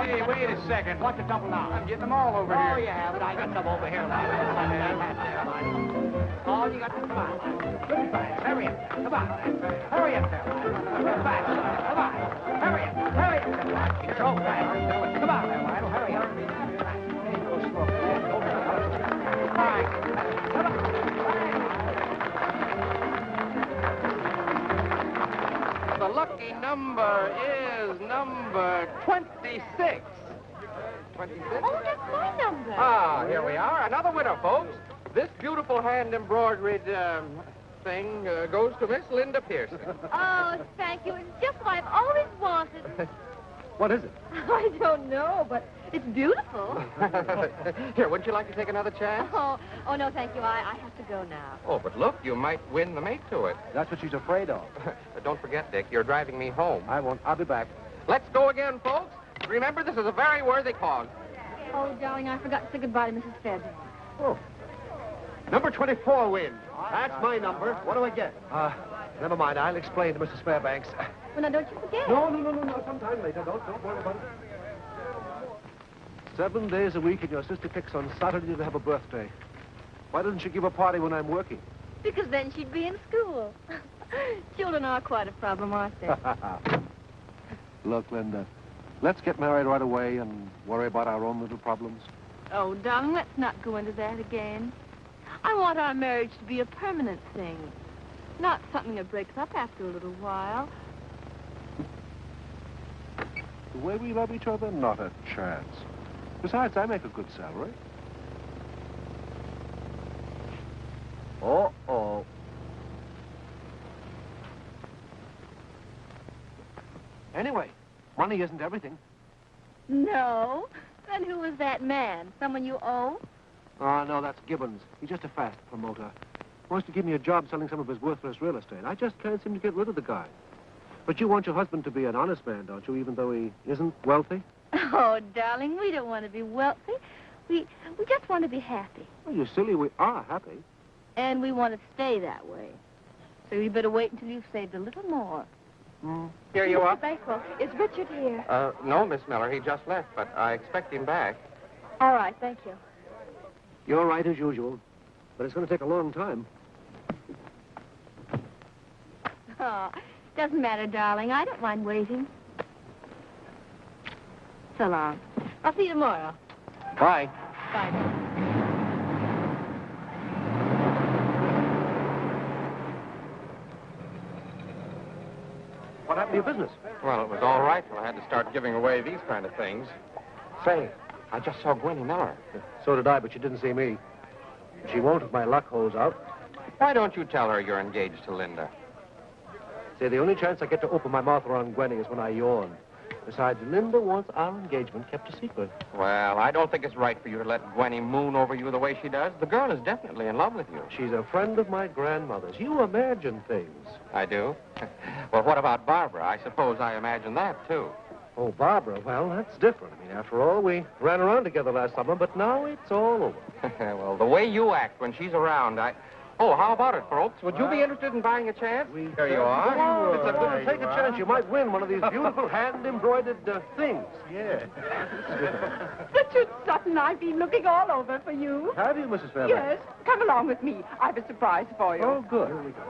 Hey, wait a second. What's the trouble now? I'm getting them all over here. Oh, yeah, but I got some over here. Oh, you got to come on. Good fast. Hurry up. Come on. Hurry up there. Good fast. Come on. Hurry up. Hurry up. It's so fast. Come on there, Lionel. Hurry up. Go slow. All right. Come on. The lucky number is number 26. 26? Oh, that's my number. Ah, here we are. Another winner, folks. This beautiful hand-embroidered thing goes to Miss Linda Pearson. Oh, thank you. It's just what I've always wanted. What is it? I don't know, but it's beautiful. Here, wouldn't you like to take another chance? Oh, no, thank you. I have to go now. Oh, but look, you might win the mate to it. That's what she's afraid of. Don't forget, Dick, you're driving me home. I won't. I'll be back. Let's go again, folks. Remember, this is a very worthy cause. Oh, darling, I forgot to say goodbye to Mrs. Fairbanks. Oh. Number 24 wins. That's my number. What do I get? Never mind. I'll explain to Mrs. Fairbanks. Well, now, don't you forget. No. Sometime later. Don't worry about it. 7 days a week, and your sister picks on Saturday to have a birthday. Why doesn't she give a party when I'm working? Because then she'd be in school. Children are quite a problem, aren't they? Look, Linda, let's get married right away and worry about our own little problems. Oh, darling, let's not go into that again. I want our marriage to be a permanent thing, not something that breaks up after a little while. The way we love each other, not a chance. Besides, I make a good salary. Uh-oh. Anyway, money isn't everything. No? Then who is that man? Someone you owe? Oh, no, that's Gibbons. He's just a fast promoter. Wants to give me a job selling some of his worthless real estate. I just can't seem to get rid of the guy. But you want your husband to be an honest man, don't you, even though he isn't wealthy? Oh, darling, we don't want to be wealthy. We just want to be happy. Well, you're silly. We are happy. And we want to stay that way. So you better wait until you've saved a little more. Here you are. Mr. Bakewell, is Richard here? No, Miss Miller. He just left, but I expect him back. All right, thank you. You're right, as usual. But it's going to take a long time. Oh, doesn't matter, darling. I don't mind waiting. So long. I'll see you tomorrow. Bye. Bye, darling. What happened to your business? Well, it was all right till I had to start giving away these kind of things. Say, I just saw Gwenny Miller. So did I, but she didn't see me. She won't if my luck holds out. Why don't you tell her you're engaged to Linda? See, the only chance I get to open my mouth around Gwenny is when I yawn. Besides, Linda wants our engagement kept a secret. Well, I don't think it's right for you to let Gwenny moon over you the way she does. The girl is definitely in love with you. She's a friend of my grandmother's. You imagine things. I do? Well, what about Barbara? I suppose I imagine that, too. Oh, Barbara, well, that's different. I mean, after all, we ran around together last summer, but now it's all over. Well, the way you act when she's around, Oh, how about it, folks? Would you be interested in buying a chance? There you are. Take a chance. You might win one of these beautiful hand-embroidered things. Yeah. Richard Sutton, I've been looking all over for you. Have you, Mrs. Fairbanks? Yes. Come along with me. I've a surprise for you. Oh, good. Here we go.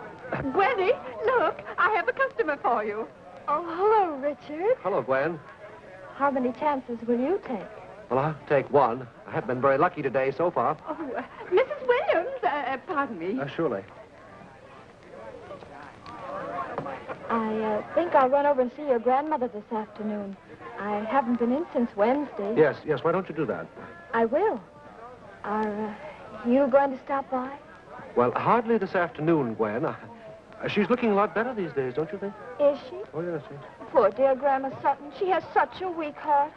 Gwenny, look. I have a customer for you. Oh, hello, Richard. Hello, Gwen. How many chances will you take? Well, I'll take one. I haven't been very lucky today so far. Oh, Mrs. Williams, pardon me. Surely. I think I'll run over and see your grandmother this afternoon. I haven't been in since Wednesday. Yes. Why don't you do that? I will. Are you going to stop by? Well, hardly this afternoon, Gwen. She's looking a lot better these days, don't you think? Is she? Oh, yes. Poor dear Grandma Sutton. She has such a weak heart.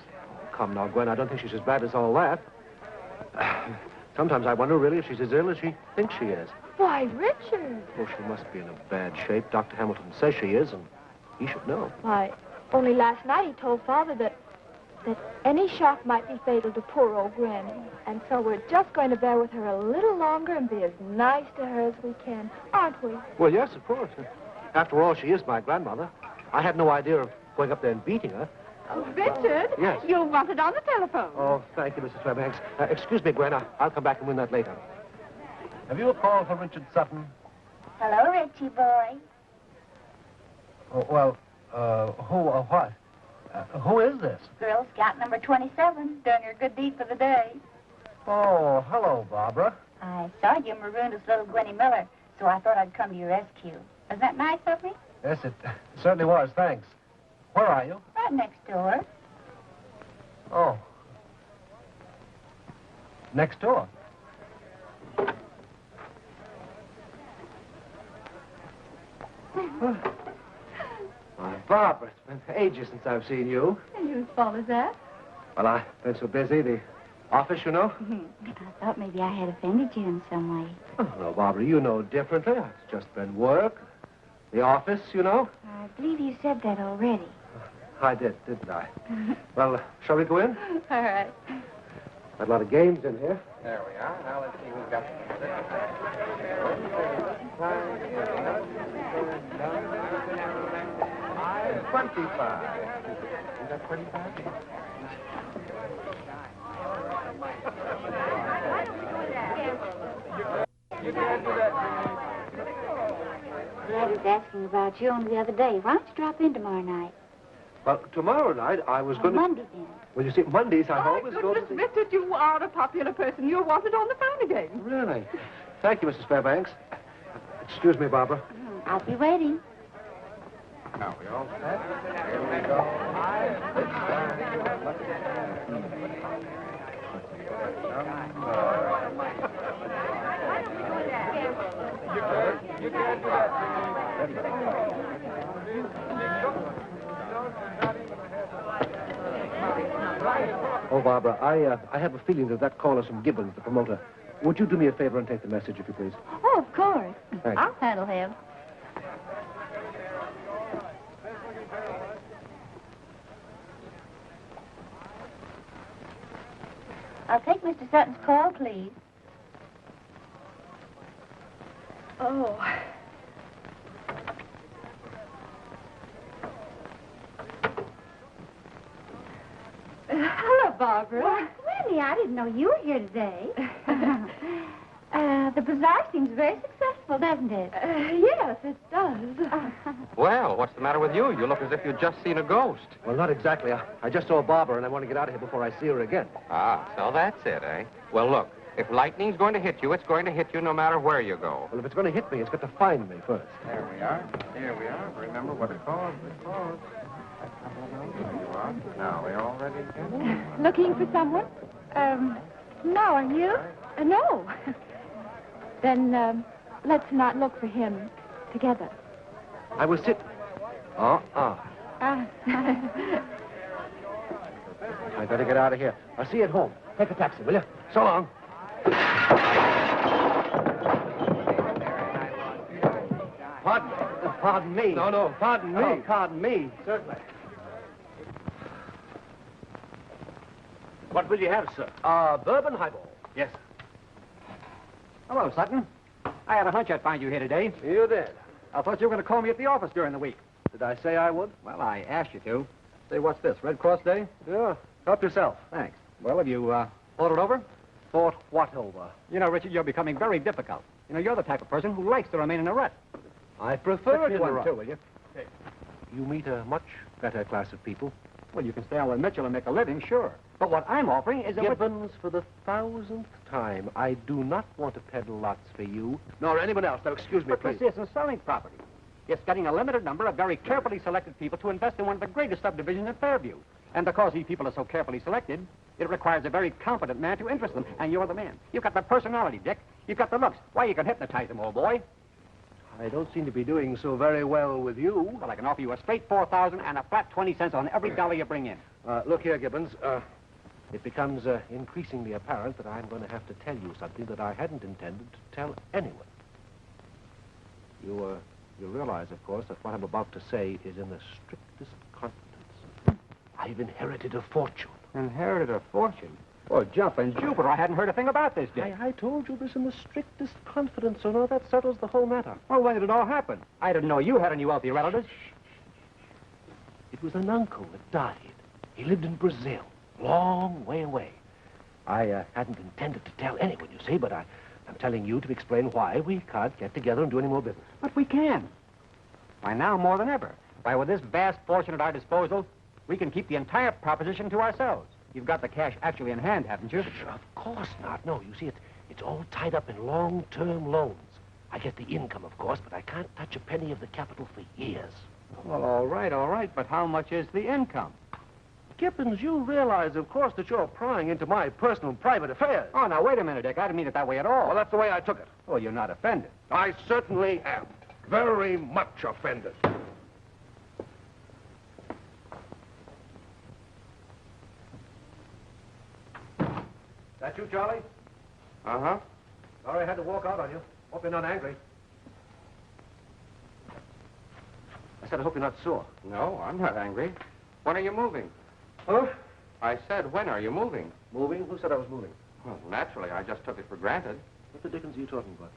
Come now, Gwen. I don't think she's as bad as all that. Sometimes I wonder, really, if she's as ill as she thinks she is. Why, Richard? Oh, she must be in a bad shape. Dr. Hamilton says she is, and he should know. Why, only last night he told Father that... that any shock might be fatal to poor old Granny. And so we're just going to bear with her a little longer and be as nice to her as we can, aren't we? Well, yes, of course. After all, she is my grandmother. I had no idea of going up there and beating her. Oh, Richard. Yes. You want it on the telephone. Oh, thank you, Mrs. Fairbanks. Excuse me, Gwen. I'll come back and win that later. Have you a call for Richard Sutton? Hello, Richie boy. Oh, well, what? Who is this? Girl Scout number 27, doing your good deed for the day. Oh, hello, Barbara. I saw you marooned as little Gwenny Miller, so I thought I'd come to your rescue. Isn't that nice of me? Yes, it certainly was. Thanks. Where are you? Right next door. Oh. Next door. Why, Barbara, it's been ages since I've seen you. And whose fault is that? Well, I've been so busy. The office, you know. I thought maybe I had offended you in some way. Oh, no, Barbara, you know differently. It's just been work. The office, you know. I believe you said that already. I did, didn't I? Well, shall we go in? All right. Got a lot of games in here. There we are. Now let's see who's got 25. You got 25? You can't do that. I was asking about you only the other day. Why don't you drop in tomorrow night? Well, tomorrow night I was going to... Monday, then. Well, you see, Mondays I My always go to goodness, the... Richard, you are a popular person. You're wanted on the phone again. Really? Thank you, Mrs. Fairbanks. Excuse me, Barbara. I'll be waiting. Now, we all set? Here we go. You can't do that. Oh, Barbara, I have a feeling that call is from Gibbons, the promoter. Would you do me a favor and take the message, if you please? Oh, of course. Thank I'll you. handle him. I'll take Mr. Sutton's call, please. Oh. Hello, Barbara. Why, Gwenny, I didn't know you were here today. The bazaar seems very successful, doesn't it? Yes, it does. Well, what's the matter with you? You look as if you'd just seen a ghost. Well, not exactly. I just saw Barbara, and I want to get out of here before I see her again. Ah, so that's it, eh? Well, look, if lightning's going to hit you, it's going to hit you no matter where you go. Well, if it's going to hit me, it's got to find me first. There we are. Here we are. Remember what it caused. It caused. There you are. Now, we all ready again? Looking for someone? No, are you? No. Then, let's not look for him together. I was sitting. I better get out of here. I'll see you at home. Take a taxi, will you? So long. Pardon me. Pardon me. No, pardon me. Oh, pardon me. Certainly. What will you have, sir? Bourbon highball. Yes. Hello, Sutton. I had a hunch I'd find you here today. You did. I thought you were going to call me at the office during the week. Did I say I would? Well, I asked you to. Say, what's this, Red Cross Day? Yeah. Help yourself. Thanks. Well, have you thought it over? Thought what over? You know, Richard, you're becoming very difficult. You know, you're the type of person who likes to remain in a rut. I prefer Put me it in a one, rut. too, will you? You meet a much better class of people. Well, you can stay on with Mitchell and make a living, sure. But what I'm offering is a... Gibbons, for the 1000th time, I do not want to peddle lots for you, nor anyone else. Now, excuse me, But please. this isn't selling property. It's getting a limited number of very carefully selected people to invest in one of the greatest subdivisions in Fairview. And because these people are so carefully selected, it requires a very competent man to interest them. And you're the man. You've got the personality, Dick. You've got the looks. Why, you can hypnotize them, old boy. I don't seem to be doing so very well with you. Well, I can offer you a straight $4,000 and a flat 20 cents on every dollar you bring in. Look here, Gibbons. It becomes increasingly apparent that I'm going to have to tell you something that I hadn't intended to tell anyone. You realize, of course, that what I'm about to say is in the strictest confidence. I I've inherited a fortune. Inherited a fortune? Well, jumping Jupiter, I hadn't heard a thing about this, Dick. I told you this in the strictest confidence, so now that settles the whole matter. Well, when did it all happen? I didn't know you had any wealthy relatives. It was an uncle that died. He lived in Brazil, long way away. I hadn't intended to tell anyone, you see, but I'm telling you to explain why we can't get together and do any more business. But we can. Why, now more than ever. Why, with this vast fortune at our disposal, we can keep the entire proposition to ourselves. You've got the cash actually in hand, haven't you? Sure, of course not. No, you see, it's all tied up in long-term loans. I get the income, of course, but I can't touch a penny of the capital for years. Well, all right, but how much is the income? Gibbons, you realize, of course, that you're prying into my personal private affairs. Oh, now, wait a minute, Dick. I didn't mean it that way at all. Well, that's the way I took it. Well, you're not offended. I certainly am. Very much offended. That you, Charlie? Uh-huh. Sorry I had to walk out on you. Hope you're not angry. I said I hope you're not sore. No, I'm not angry. When are you moving? Huh? I said, when are you moving? Moving? Who said I was moving? Well, naturally, I just took it for granted. What the dickens are you talking about?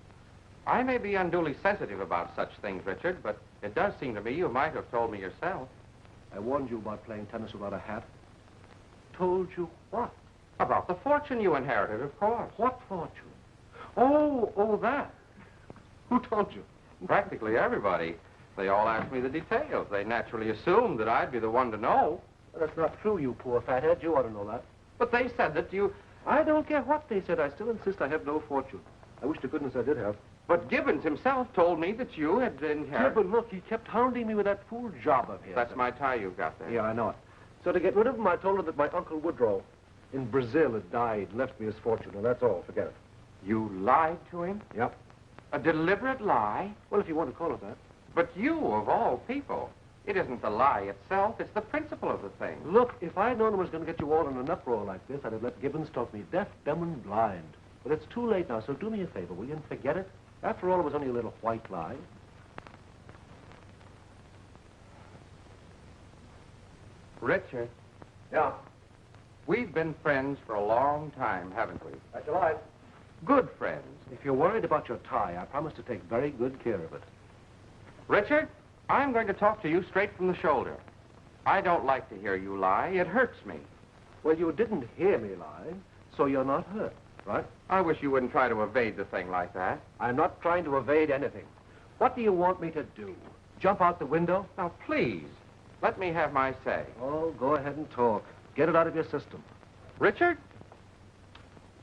I may be unduly sensitive about such things, Richard, but it does seem to me you might have told me yourself. I warned you about playing tennis without a hat. Told you what? About the fortune you inherited, of course. What fortune? Oh, that. Who told you? Practically everybody. They all asked me the details. They naturally assumed that I'd be the one to know. Well, that's not true, you poor fathead. You ought to know that. But they said that you... I don't care what they said. I still insist I have no fortune. I wish to goodness I did have. But Gibbons himself told me that you had inherited... Yeah, but look, he kept hounding me with that fool job of his. That's my tie you've got there. Yeah, I know it. So to get rid of him, I told her that my Uncle Woodrow in Brazil had died and left me his fortune, and that's all. Forget it. You lied to him? Yep. A deliberate lie? Well, if you want to call it that. But you, of all people, it isn't the lie itself, it's the principle of the thing. Look, if I'd known I was going to get you all in an uproar like this, I'd have let Gibbons talk me deaf, dumb, and blind. But it's too late now, so do me a favor, will you, and forget it? After all, it was only a little white lie. Richard, Yeah, we've been friends for a long time, haven't we? that's all right. Good friends. If you're worried about your tie, I promise to take very good care of it. Richard, I'm going to talk to you straight from the shoulder. I don't like to hear you lie. It hurts me. Well, you didn't hear me lie, so you're not hurt, right? I wish you wouldn't try to evade the thing like that. I'm not trying to evade anything. What do you want me to do? Jump out the window? Now, please, let me have my say. Oh, go ahead and talk. Get it out of your system. Richard,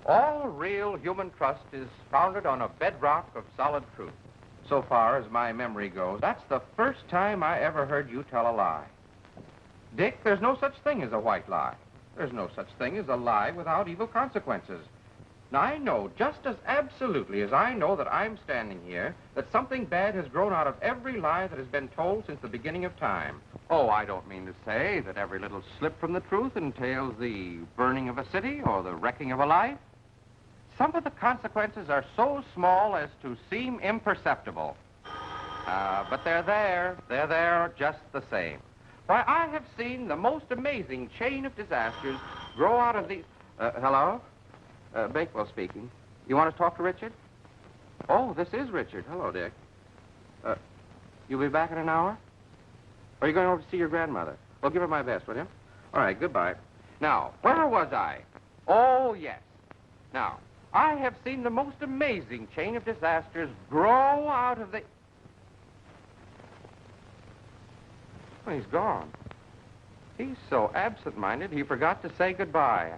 all real human trust is founded on a bedrock of solid truth. So far as my memory goes, that's the first time I ever heard you tell a lie. Dick, there's no such thing as a white lie. There's no such thing as a lie without evil consequences. Now, I know just as absolutely as I know that I'm standing here that something bad has grown out of every lie that has been told since the beginning of time. Oh, I don't mean to say that every little slip from the truth entails the burning of a city or the wrecking of a life. Some of the consequences are so small as to seem imperceptible. But they're there just the same. Why, I have seen the most amazing chain of disasters grow out of the... hello? Bakewell speaking. You want to talk to Richard? Oh, this is Richard. Hello, Dick. You'll be back in an hour? Or are you going over to see your grandmother? Well, give her my best, will you? All right, goodbye. Now, where was I? Oh, yes. Now, I have seen the most amazing chain of disasters grow out of the... Oh, he's gone. He's so absent-minded, he forgot to say goodbye.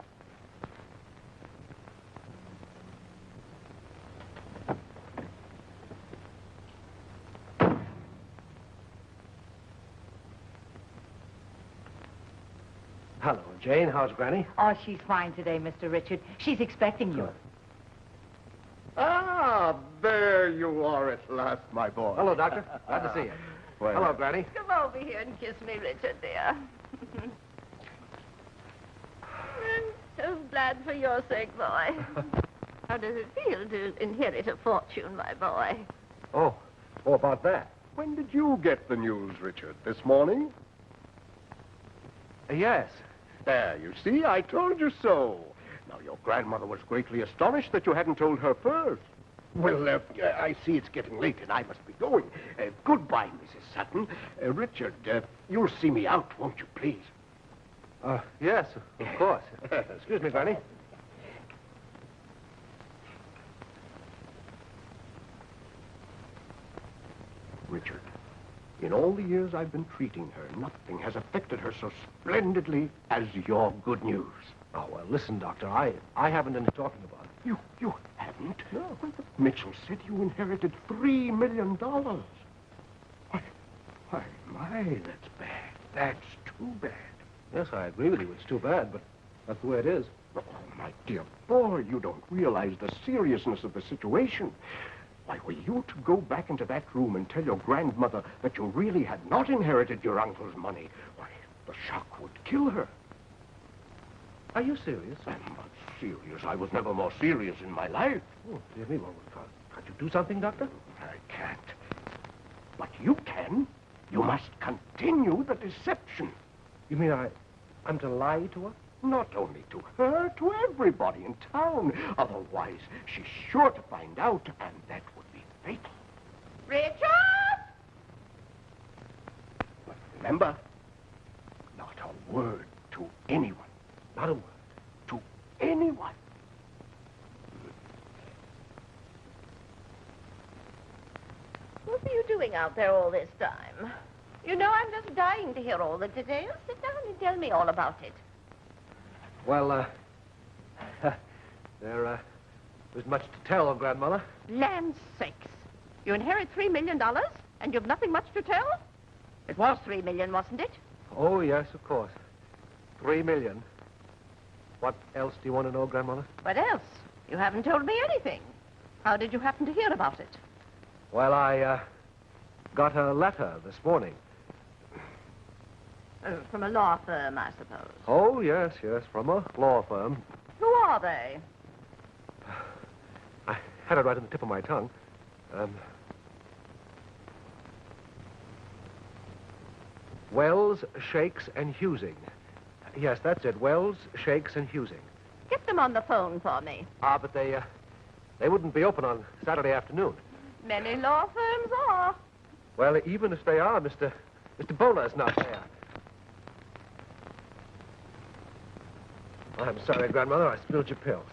Hello, Jane. How's Granny? Oh, she's fine today, Mr. Richard. She's expecting you. Good. Ah, there you are at last, my boy. Hello, Doctor. Glad to see you. Well, Hello, Granny. Come over here and kiss me, Richard, dear. I'm so glad for your sake, boy. How does it feel to inherit a fortune, my boy? Oh, about that. when did you get the news, Richard? This morning? Yes. There, you see, I told you so. Now, your grandmother was greatly astonished that you hadn't told her first. Well, I see it's getting late and I must be going. Goodbye, Mrs. Sutton. Richard, you'll see me out, won't you, please? Yes, of course. Excuse me, Granny. Richard, in all the years I've been treating her, nothing has affected her so splendidly as your good news. Oh, well, listen, Doctor, I haven't been talking about it. You haven't? No. Well, Mitchell said you inherited $3 million. Why, my, that's bad. That's too bad. Yes, I agree with you. It's too bad, but that's the way it is. Oh, my dear boy, you don't realize the seriousness of the situation. Why, were you to go back into that room and tell your grandmother that you really had not inherited your uncle's money, why, the shock would kill her. Are you serious? I'm not serious. I was never more serious in my life. Oh, dear me. Well, can't you do something, Doctor? I can't. But you can. You must continue the deception. You mean I'm to lie to her? Not only to her, to everybody in town. Otherwise, she's sure to find out, and that would be fatal. Richard! But remember, not a word to anyone. Not a word. To anyone. What were you doing out there all this time? You know, I'm just dying to hear all the details. Sit down and tell me all about it. Well, there was much to tell, Grandmother. Land's sakes. You inherit $3 million, and you've nothing much to tell? It was $3 million, wasn't it? Oh, yes, of course. $3 million. What else do you want to know, Grandmother? What else? You haven't told me anything. How did you happen to hear about it? Well, I got a letter this morning. From a law firm, I suppose. Oh, yes, from a law firm. Who are they? I had it right on the tip of my tongue. Wells, Shakes, and Husing. Yes, that's it. Wells, Shakes, and Husing. Get them on the phone for me. But they wouldn't be open on Saturday afternoon. Many law firms are. Well, even if they are, Mr. Bowler's not there. I'm sorry, Grandmother. I spilled your pills.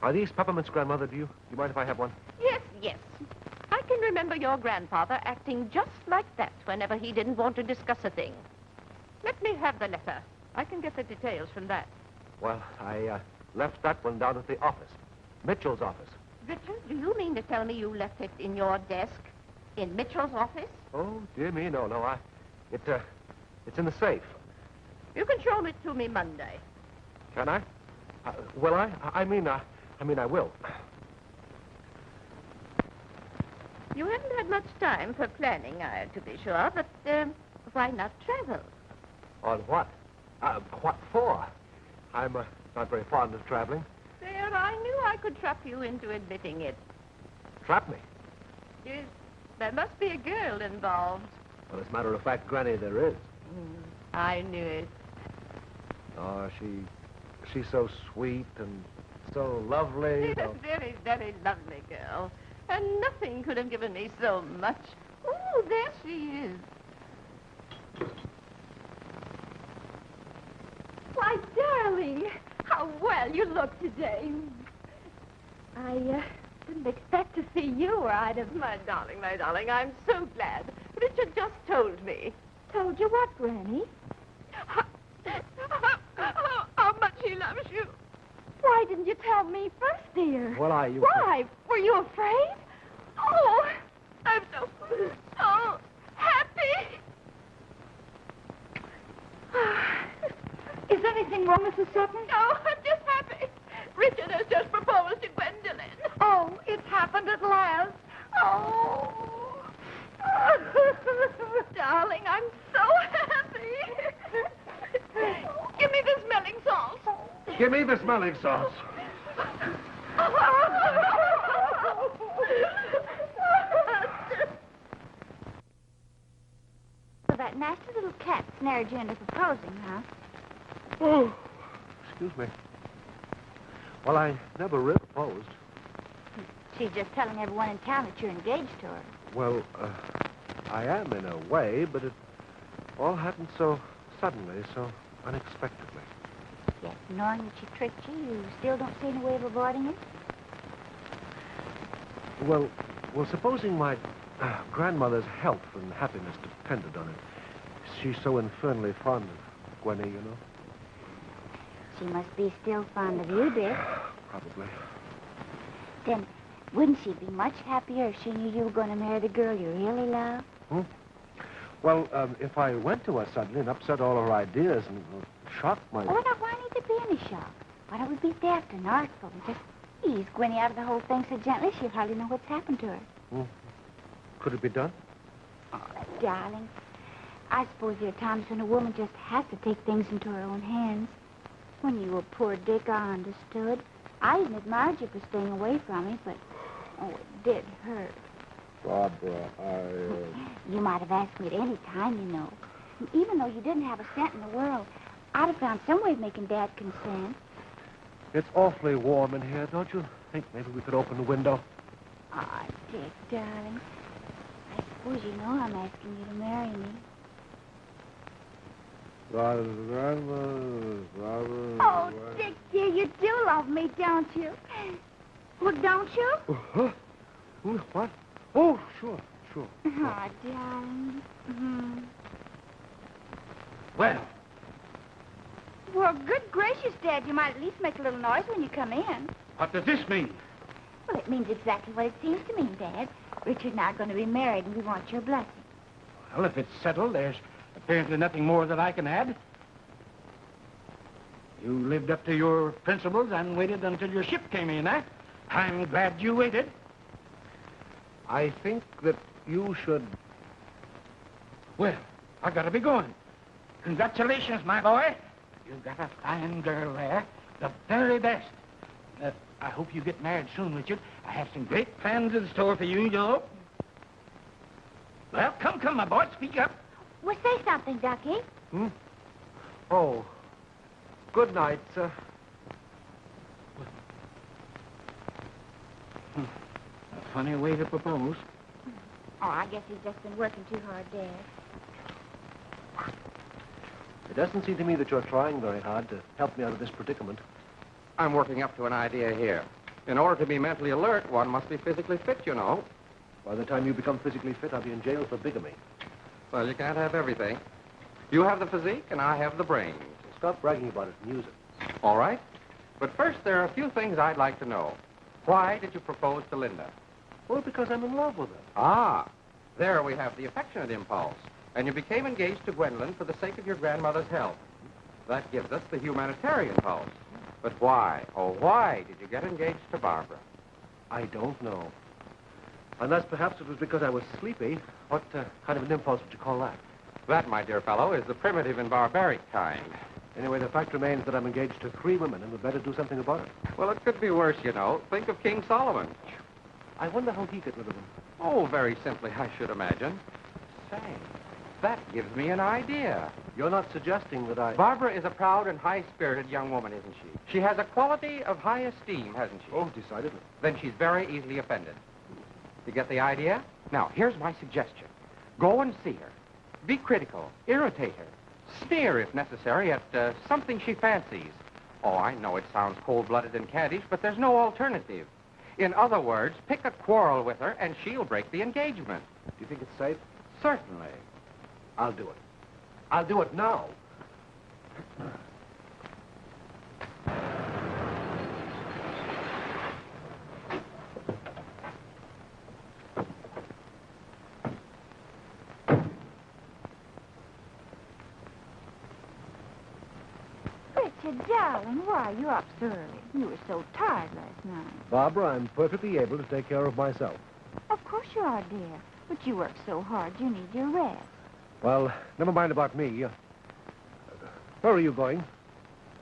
Are these peppermints, Grandmother? Do you mind if I have one? Yes. I can remember your grandfather acting just like that whenever he didn't want to discuss a thing. Let me have the letter. I can get the details from that. Well, I left that one down at the office. Mitchell's office. Richard, do you mean to tell me you left it in your desk? In Mitchell's office? Oh, dear me, no. It's in the safe. You can show it to me Monday. Can I? Will I? I mean, I will. You haven't had much time for planning, to be sure, but why not travel? On what? What for? I'm not very fond of traveling. There, I knew I could trap you into admitting it. Trap me? Yes, there must be a girl involved. Well, as a matter of fact, Granny, there is. I knew it. Oh, she's so sweet and so lovely. She's a very, very lovely girl. And nothing could have given me so much. Oh, there she is. Why, darling, how well you look today. I didn't expect to see you, or I'd have... My darling, I'm so glad. Richard just told me. Told you what, Granny? How much he loves you. Why didn't you tell me first, dear? Well, Why? Were you afraid? Oh, I'm so happy. Is anything wrong, Mrs. Sutton? No, I'm just happy. Richard has just proposed to Gwendolyn. Oh, it's happened at last. Oh. Darling, I'm so happy. Give me the smelling salts. Give me the smelling salts. that nasty little cat snared you into proposing, huh? Oh, excuse me. Well, I never really proposed. She's just telling everyone in town that you're engaged to her. Well, I am in a way, but it all happened so suddenly, so unexpectedly. Yes, knowing that she tricked you, you still don't see any way of avoiding it? Well, supposing my grandmother's health and happiness depended on it. She's so infernally fond of Gwenny, you know. She must be still fond of you, dear. Probably. Then, wouldn't she be much happier if she knew you were going to marry the girl you really love? Well, if I went to her suddenly and upset all her ideas and shocked my... Oh, now, why need there be any shock? Why don't we be deft and artful and just ease Gwenny out of the whole thing so gently she'll hardly know what's happened to her? Could it be done? Oh, darling, I suppose there are times when a woman just has to take things into her own hands. When you were poor Dick, I understood. I even admired you for staying away from me, but, oh, it did hurt. Barbara, You might have asked me at any time, you know. And even though you didn't have a cent in the world, I'd have found some way of making Dad consent. It's awfully warm in here. Don't you think maybe we could open the window? Ah, Dick, darling. I suppose you know I'm asking you to marry me. Oh, Dick, dear, you do love me, don't you? Well, don't you? What? Oh, sure. Oh, darling. Well, Well, good gracious, Dad, you might at least make a little noise when you come in. what does this mean? Well, it means exactly what it seems to mean, Dad. Richard and I are going to be married, and we want your blessing. Well, if it's settled, there's apparently nothing more that I can add. You lived up to your principles and waited until your ship came in, eh? I'm glad you waited. I think that you should... Well, I gotta be going. Congratulations, my boy. You've got a fine girl there. The very best. I hope you get married soon, Richard. I have some great plans in store for you, you know. Well, come, my boy. Speak up. Well, say something, Ducky. Oh, good night, sir. A funny way to propose. Oh, I guess he's just been working too hard, Dad. It doesn't seem to me that you're trying very hard to help me out of this predicament. I'm working up to an idea here. In order to be mentally alert, one must be physically fit, you know. By the time you become physically fit, I'll be in jail for bigamy. Well, you can't have everything. You have the physique, and I have the brains. Stop bragging about it and use it. All right. But first, there are a few things I'd like to know. Why did you propose to Linda? Well, because I'm in love with her. Ah, there we have the affectionate impulse. And you became engaged to Gwendolyn for the sake of your grandmother's health. That gives us the humanitarian pulse. But why, oh, why did you get engaged to Barbara? I don't know. Unless perhaps it was because I was sleepy. What kind of an impulse would you call that? That, my dear fellow, is the primitive and barbaric kind. Anyway, the fact remains that I'm engaged to 3 women, and we'd better do something about it. Well, it could be worse, you know. Think of King Solomon. I wonder how he got rid of them. Oh, very simply, I should imagine. Say, that gives me an idea. You're not suggesting that I... Barbara is a proud and high-spirited young woman, isn't she? She has a quality of high esteem, hasn't she? Oh, decidedly. Then she's very easily offended. You get the idea? Now, here's my suggestion. Go and see her. Be critical. Irritate her. Sneer, if necessary, at something she fancies. Oh, I know it sounds cold-blooded and caddish, but there's no alternative. In other words, pick a quarrel with her, and she'll break the engagement. Do you think it's safe? Certainly. I'll do it. I'll do it now. Richard, darling, why are you up so early? You were so tired last night. Barbara, I'm perfectly able to take care of myself. Of course you are, dear. But you work so hard, you need your rest. Well, never mind about me. Where are you going?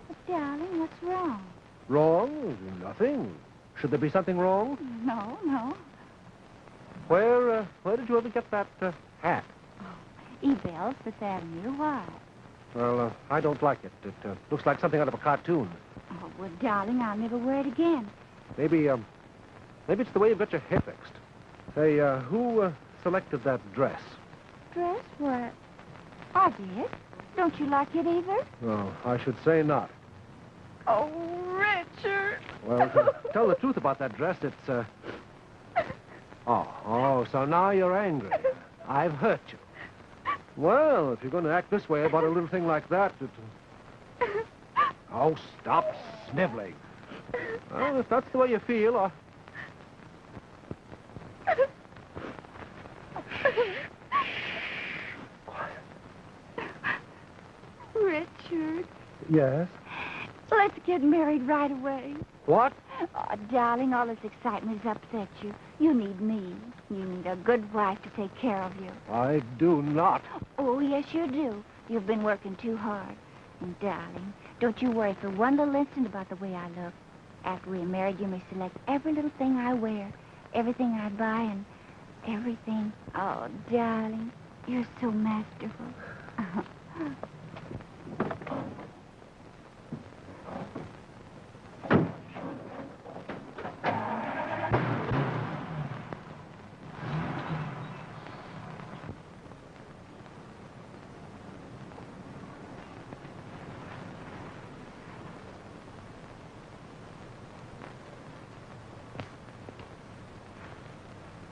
But, darling, what's wrong? Wrong? Nothing. Should there be something wrong? No. Where did you ever get that hat? Ebell's Fifth Avenue. Why? Well, I don't like it. It looks like something out of a cartoon. Oh, well, darling, I'll never wear it again. Maybe it's the way you've got your hair fixed. Say, who selected that dress? Dress? What? I did. Don't you like it either? Oh, I should say not. Oh, Richard. Well, to tell the truth about that dress, it's, Oh, so now you're angry. I've hurt you. Well, if you're going to act this way about a little thing like that, Oh, stop sniveling. Well, if that's the way you feel, Richard, Yes? let's get married right away. What? Oh, darling, all this excitement has upset you. You need me. You need a good wife to take care of you. I do not. Oh, yes, you do. You've been working too hard. And, darling, don't you worry for one little instant about the way I look. After we're married, you may select every little thing I wear, everything I buy, and everything. Oh, darling, you're so masterful.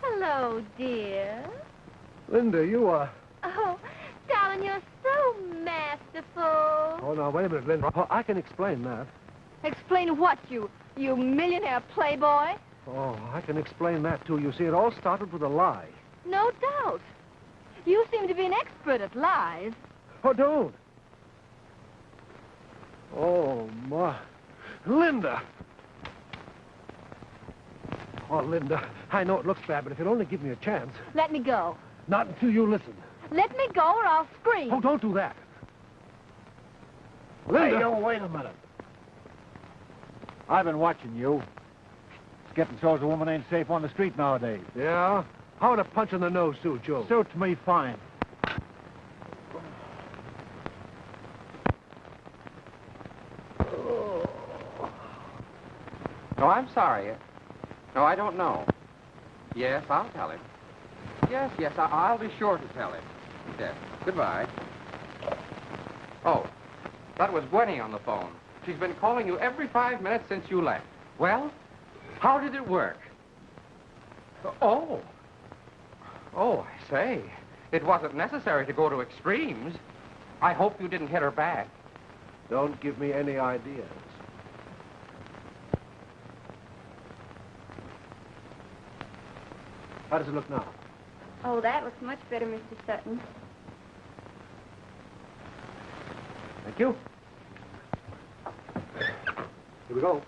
Hello, dear. Linda, you are... Oh, darling, you're so masterful. Oh, now, wait a minute, Linda. Oh, I can explain that. Explain what, you millionaire playboy? Oh, I can explain that, too. You see, it all started with a lie. No doubt. You seem to be an expert at lies. Oh, don't. Oh, my. Linda! Oh, Linda, I know it looks bad, but if you'd only give me a chance... Let me go. Not until you listen. Let me go or I'll scream. Oh, don't do that. Linda! Hey, yo, wait a minute. I've been watching you. It's getting so as a woman ain't safe on the street nowadays. Yeah? How would a punch in the nose suit you? Suits me fine. No, I'm sorry. No, I don't know. Yes, I'll tell him. Yes, I'll be sure to tell him. Yes. Goodbye. Oh, that was Gwenny on the phone. She's been calling you every 5 minutes since you left. Well, how did it work? Oh, I say. It wasn't necessary to go to extremes. I hope you didn't hit her back. Don't give me any ideas. How does it look now? Oh, that looks much better, Mr. Sutton. Thank you. Here we go.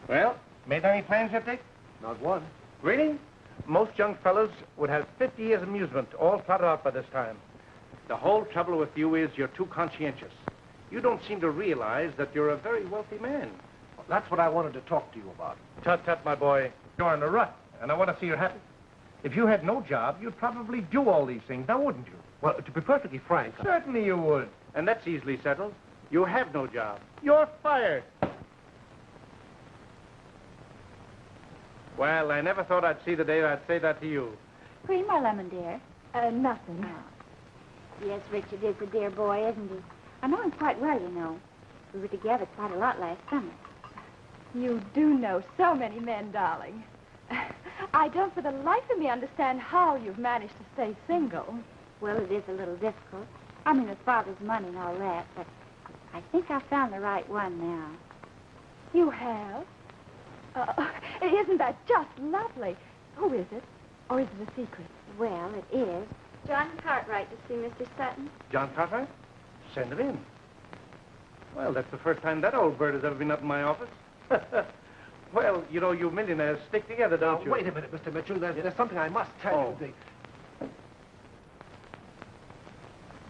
Well, made any plans yet, Dick? Not one. Really? Most young fellows would have 50 years' amusement all plotted out by this time. The whole trouble with you is you're too conscientious. You don't seem to realize that you're a very wealthy man. Well, that's what I wanted to talk to you about. Tut, tut, my boy. You're in a rut, and I want to see you happy. If you had no job, you'd probably do all these things, now wouldn't you? Well, to be perfectly frank... Certainly you would. And that's easily settled. You have no job. You're fired. Well, I never thought I'd see the day I'd say that to you. Cream or lemon, dear? Nothing. Oh. Yes, Richard is a dear boy, isn't he? I know him quite well, you know. We were together quite a lot last summer. You do know so many men, darling. I don't for the life of me understand how you've managed to stay single. Well, it is a little difficult. I mean, with father's money and all that, but I think I've found the right one now. You have? Isn't that just lovely? Who is it? Or is it a secret? Well, it is. John Cartwright to see Mr. Sutton. John Cartwright? Send it in. Well, that's the first time that old bird has ever been up in my office. Well, you know, you millionaires stick together, don't you? Wait a minute, Mr. Mitchell. There's something I must tell you.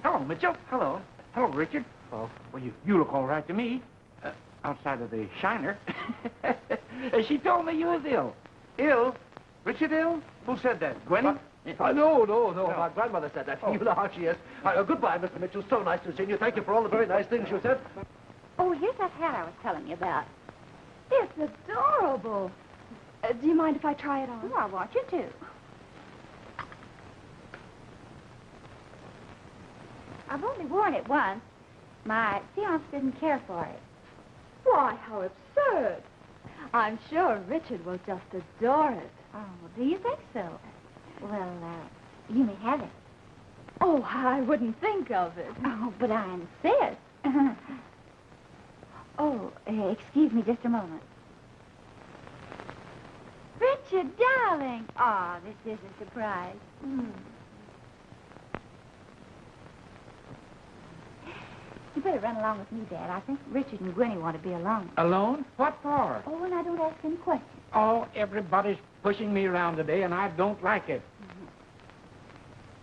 Hello, Mitchell. Hello. Hello, Richard. Oh. Well, you look all right to me. Outside of the shiner. She told me you was ill. Ill? Richard ill? Who said that? Gwenny? No. My grandmother said that. You know how she is. Goodbye, Mr. Mitchell. So nice to see you. Thank you for all the very nice things you said. Oh, here's that hat I was telling you about. It's adorable. Do you mind if I try it on? Oh, I want you to. I've only worn it once. My fiancé didn't care for it. Why, how absurd. I'm sure Richard will just adore it. Oh, do you think so? Well, you may have it. Oh, I wouldn't think of it. Oh, but I insist. Excuse me just a moment. Richard, darling. Oh, this is a surprise. You better run along with me, Dad. I think Richard and Gwenny want to be alone. Alone? What for? Oh, and I don't ask any questions. Oh, everybody's pushing me around today, and I don't like it.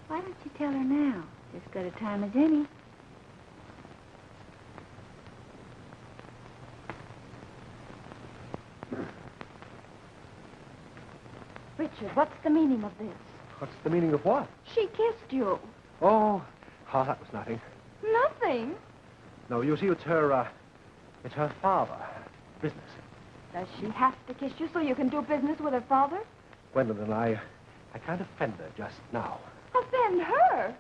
Why don't you tell her now? It's as good a time as any. Richard, what's the meaning of this? What's the meaning of what? She kissed you. Oh, that was nothing. Nothing. No, you see, it's her father. Business. Does she have to kiss you so you can do business with her father? Gwendolyn, I can't offend her just now. Offend her?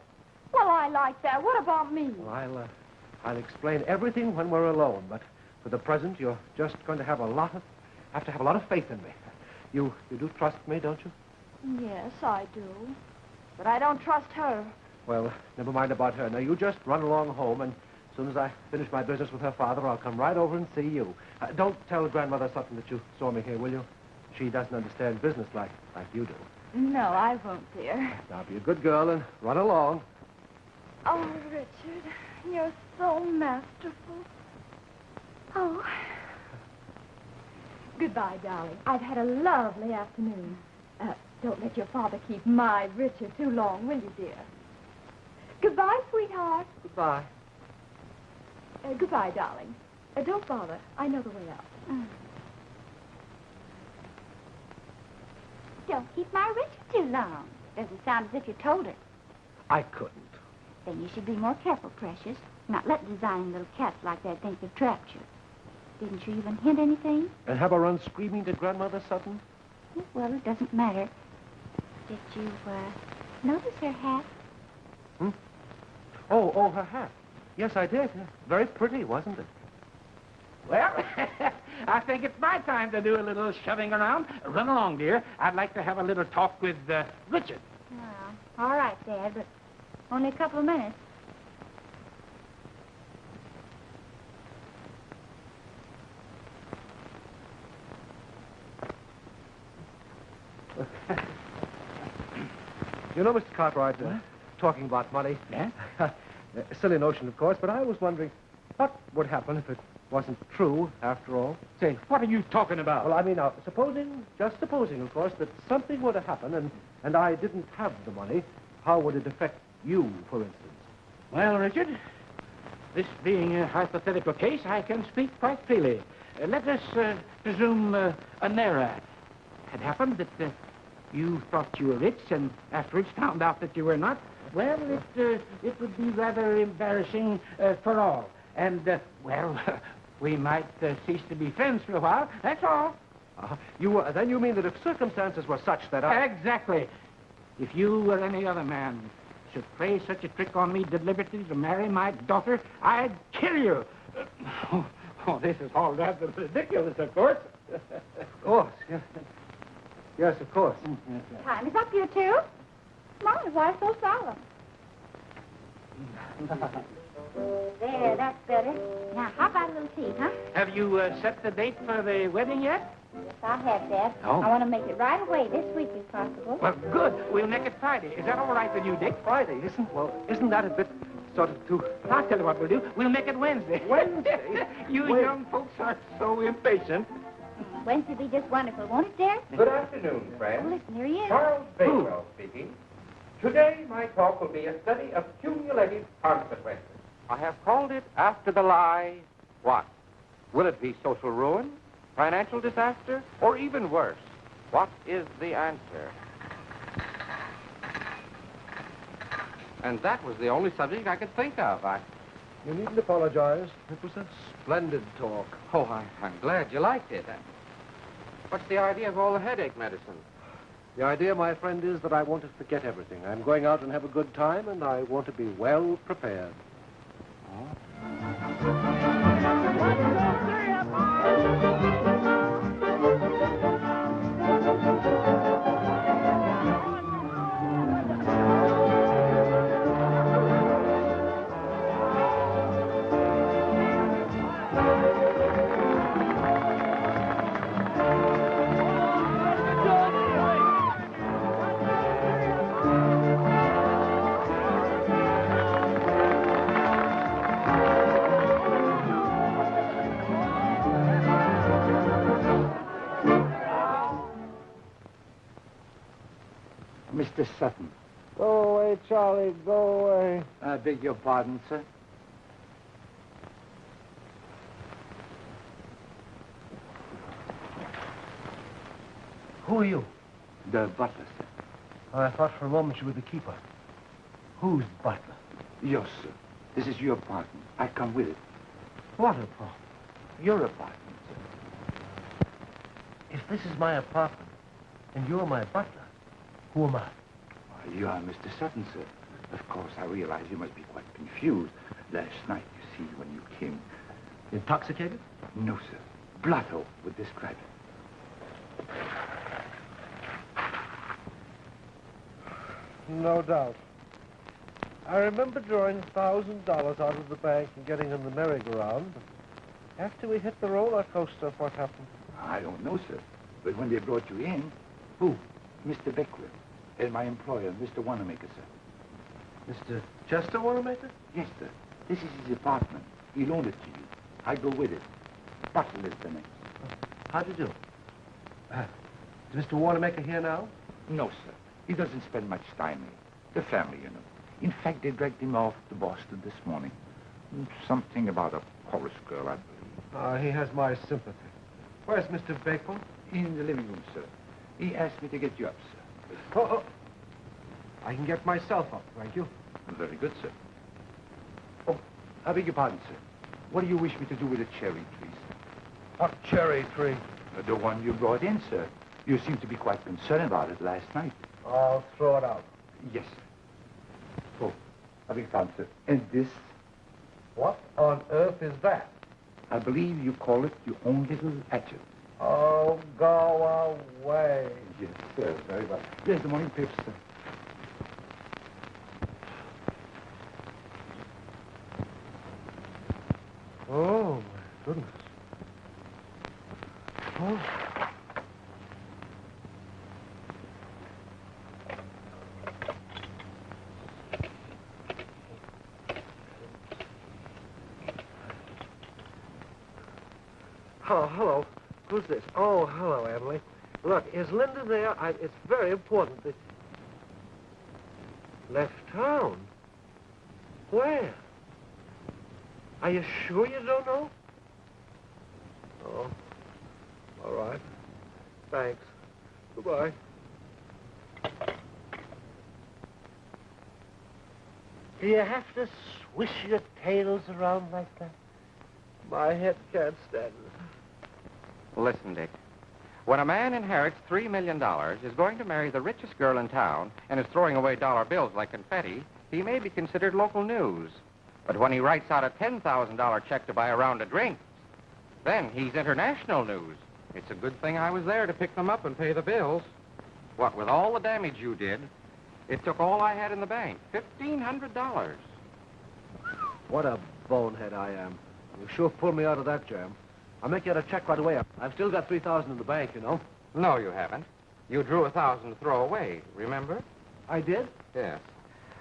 Well, I like that. What about me? Well, I'll explain everything when we're alone, but for the present, you're just going to have a lot of faith in me. You do trust me, don't you? Yes, I do. But I don't trust her. Well, never mind about her. Now, you just run along home, and as soon as I finish my business with her father, I'll come right over and see you. Don't tell Grandmother Sutton that you saw me here, will you? She doesn't understand business like you do. No, I won't, dear. Now, be a good girl and run along. Oh, Richard, you're so masterful. Oh. Goodbye, darling. I've had a lovely afternoon. Don't let your father keep my Richard too long, will you, dear? Goodbye, sweetheart. Goodbye. Goodbye, darling. Don't bother. I know the way out. Don't keep my Richard too long. Doesn't sound as if you told her. I couldn't. Then you should be more careful, precious. Not let designing little cats like that think they've trapped you. Didn't you even hint anything? And have her run screaming to Grandmother Sutton? Well, it doesn't matter. Did you, notice her hat? Oh, her hat. Yes, I did. Very pretty, wasn't it? Well, I think it's my time to do a little shoving around. Run along, dear. I'd like to have a little talk with Richard. Well, all right, Dad, but only a couple of minutes. You know, Mr. Cartwright, talking about money. Yeah? A silly notion, of course, but I was wondering what would happen if it wasn't true, after all. Say, what are you talking about? Well, I mean, now, just supposing, of course, that something were to happen and I didn't have the money, how would it affect you, for instance? Well, Richard, this being a hypothetical case, I can speak quite freely. Let us presume an error had happened, that you thought you were rich and afterwards found out that you were not. Well, it would be rather embarrassing for all. And, we might cease to be friends for a while. That's all. Then you mean that if circumstances were such that I... Exactly. If you or any other man should play such a trick on me deliberately to marry my daughter, I'd kill you. This is all rather ridiculous, of course. Of course, yes. Yes, of course. Time is up, you two. Come on, why so solemn? There, that's better. Now, how about a little tea, huh? Have you set the date for the wedding yet? Yes, I have, Dad. Oh. I want to make it right away this week, if possible. Well, good. We'll make it Friday. Is that all right with you, Dick? Friday, isn't that a bit sort of too... I'll tell you what we'll do. We'll make it Wednesday. Wednesday? You young folks are so impatient. Wednesday will be just wonderful, won't it, Dad? Good afternoon, Oh, friends. listen, here he is. Charles Bakewell speaking. Today, my talk will be a study of cumulative consequences. I have called it After the Lie, What? Will it be social ruin, financial disaster, or even worse? What is the answer? And that was the only subject I could think of. You needn't apologize. It was a splendid talk. Oh, I'm glad you liked it. What's the idea of all the headache medicine? The idea, my friend, is that I want to forget everything. I'm going out and have a good time, and I want to be well prepared. Mr. Sutton. Go away, Charlie. Go away. I beg your pardon, sir. Who are you? The butler, sir. I thought for a moment you were the keeper. Who's butler? Yes, sir. This is your apartment. I come with it. What apartment? Your apartment, sir. If this is my apartment, and you're my butler, who am I? You are Mr. Sutton, sir. Of course, I realize you must be quite confused. Last night, you see, when you came... Intoxicated? No, sir. Blotto would describe it. No doubt. I remember drawing $1,000 out of the bank and getting on the merry-go-round. But after we hit the roller coaster, what happened? I don't know, sir. But when they brought you in... Who? Mr. Beckwith. And my employer, Mr. Wanamaker, sir. Mr. Chester Wanamaker? Yes, sir. This is his apartment. He loaned it to you. I go with it. Butler is the name. How do you do? Is Mr. Wanamaker here now? No, sir. He doesn't spend much time here. The family, you know. In fact, they dragged him off to Boston this morning. Something about a chorus girl, I believe. He has my sympathy. Where's Mr. Bakewell? In the living room, sir. He asked me to get you up, sir. Oh. I can get myself up, thank you. Very good, sir. Oh, I beg your pardon, sir. What do you wish me to do with the cherry tree, sir? What cherry tree? The one you brought in, sir. You seemed to be quite concerned about it last night. I'll throw it out. Yes, sir. Oh, I beg your pardon, sir. And this? What on earth is that? I believe you call it your own little hatchet. Oh, go away. Yes, sir. Very well. Here's the morning paper, sir. Oh, my goodness. Oh. Oh, hello. Who's this? Oh, hello, Emily. Look, is Linda there? It's very important that... Left town? Where? Are you sure you don't know? Oh, all right. Thanks. Goodbye. Do you have to swish your tails around like that? My head can't stand it. Listen, Dick. When a man inherits $3 million, is going to marry the richest girl in town, and is throwing away dollar bills like confetti, he may be considered local news. But when he writes out a $10,000 check to buy a round of drinks, then he's international news. It's a good thing I was there to pick them up and pay the bills. What, with all the damage you did, it took all I had in the bank, $1,500. What a bonehead I am. You sure pulled me out of that jam. I'll make you out a check right away. I've still got $3,000 in the bank, you know. No, you haven't. You drew $1,000 to throw away, remember? I did? Yes.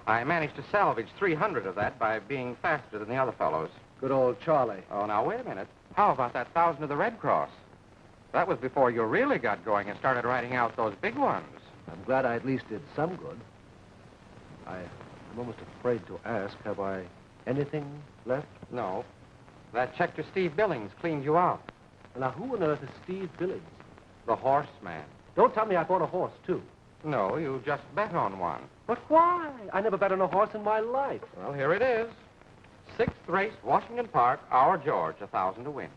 I managed to salvage 300 of that by being faster than the other fellows. Good old Charlie. Oh, now, wait a minute. How about that 1,000 of the Red Cross? That was before you really got going and started writing out those big ones. I'm glad I at least did some good. I'm almost afraid to ask, have I anything left? No. That check to Steve Billings cleaned you out. Now, who on earth is Steve Billings? The horseman. Don't tell me I bought a horse, too. No, you just bet on one. But why? I never bet on a horse in my life. Well, here it is. 6th race, Washington Park, our George, 1,000 to win.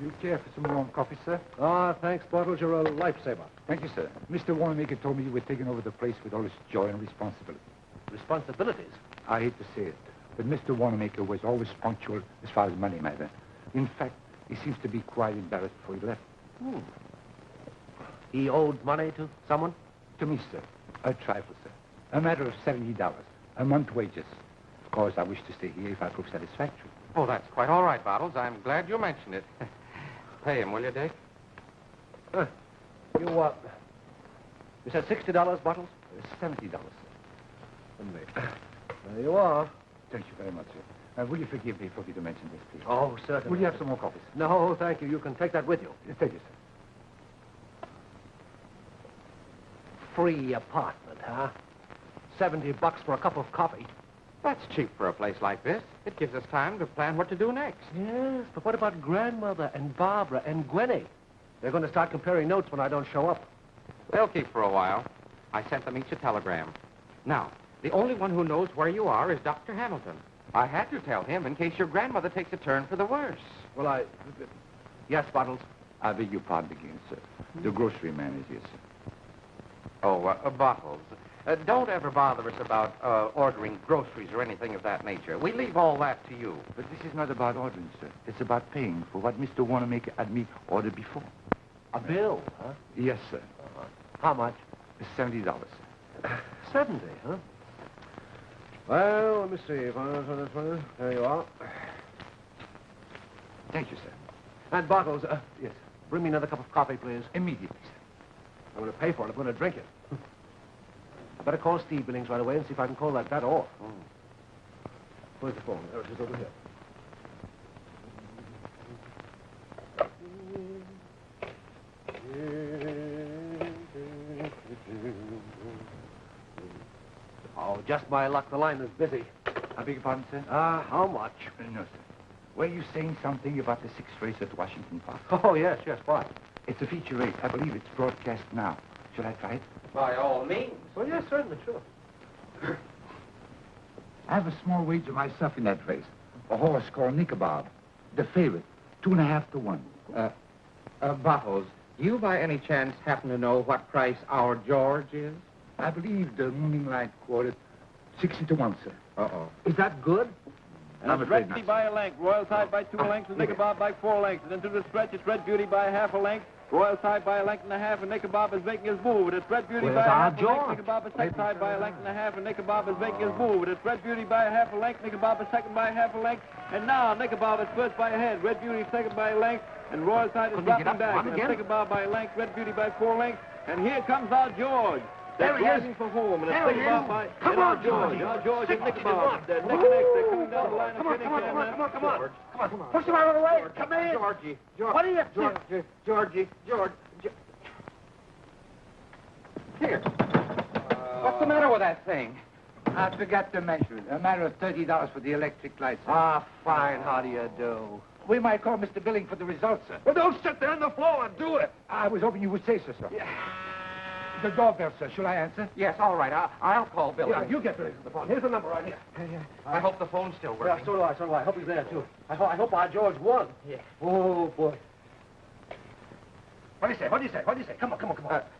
You care for some warm coffee, sir? Ah, thanks, Bottles. You're a lifesaver. Thank you, sir. Mr. Wanamaker told me you were taking over the place with all its joy and responsibility. Responsibilities? I hate to say it, but Mr. Wanamaker was always punctual as far as money matter. In fact, he seems to be quite embarrassed before he left. He owed money to someone? To me, sir. A trifle, sir. A matter of $70. A month's wages. Of course, I wish to stay here if I prove satisfactory. Oh, that's quite all right, Bottles. I'm glad you mentioned it. Pay him, will you, Dick? You said $60, Bottles? $70, sir. There you are. Thank you very much, sir. Will you forgive me for me to mention this, please? Oh, certainly. Will you have some more coffee, sir? No, thank you. You can take that with you. Thank you, sir. Free apartment, huh? $70 for a cup of coffee. That's cheap for a place like this. It gives us time to plan what to do next. Yes, but what about Grandmother and Barbara and Gwenny? They're going to start comparing notes when I don't show up. They'll keep for a while. I sent them each a telegram. Now, the only one who knows where you are is Dr. Hamilton. I had to tell him in case your grandmother takes a turn for the worse. Well, Yes, Bottles? I beg your pardon again, sir. The grocery man is here, sir. Oh, Bottles. Don't ever bother us about ordering groceries or anything of that nature. We leave all that to you. But this is not about ordering, sir. It's about paying for what Mr. Wanamaker had me ordered before. A bill, huh? Yes, sir. How much? $70, sir. 70, huh? Well, let me see. There you are. Thank you, sir. And Bottles, yes. Bring me another cup of coffee, please. Immediately, sir. I'm going to pay for it. I'm going to drink it. I better call Steve Billings right away and see if I can call that bet off. Where's the phone? There it is over here. Oh, just my luck. The line is busy. I beg your pardon, sir? How much? No, sir. Were you saying something about the 6th race at Washington Park? Oh, yes. What? It's a feature race. I believe it's broadcast now. Should I try it? By all means. Well, yes, certainly, sure. I have a small wager myself in that race. A horse called Nicobob. The favorite. 2.5 to 1. Bottles, do you by any chance happen to know what price our George is? I believe the Morning Light quoted 60 to 1, sir. Uh-oh. Is that good? And I'm it's afraid Red Beauty not, by a length, Royal Tide by 2 lengths, and Nicobob by 4 lengths. And into the stretch, it's Red Beauty by half a length, Royal Tide by a length and a half, and Nicobob is making his move. It's Red Beauty by a half a length, Nicobob is second Tide by a length and a half, and Nicobob is making his move. It's Red Beauty by a half a length, Nicobob is second by a half a length, and now Nicobob is first by a head. Red Beauty second by a length, and Royal Tide is dropping back. And Nicobob by a length, Red Beauty by 4 lengths, and here comes our George. They're driving for home, and it's Nicobob by our George. Our George and Nicobob. They're neck and neck. They're coming down the line of finish. Come on. Push him out of the way. Come in. Georgie. What are you... Georgie. Here. What's the matter with that thing? I forgot to mention it. A matter of $30 for the electric lights, sir. Ah, fine. How do you do? We might call Mr. Billing for the results, sir. Well, don't sit there on the floor and do it. I was hoping you would say so, sir. Yeah. The doorbell, sir. Shall I answer? Yes, all right. I'll call Billy. Yeah, you get Billy to the phone. Here's the number right here. I hope the phone's still working. Yeah, so do I. I hope he's there, too. I hope our George won. Yeah. Oh, boy. What do you say? Come on.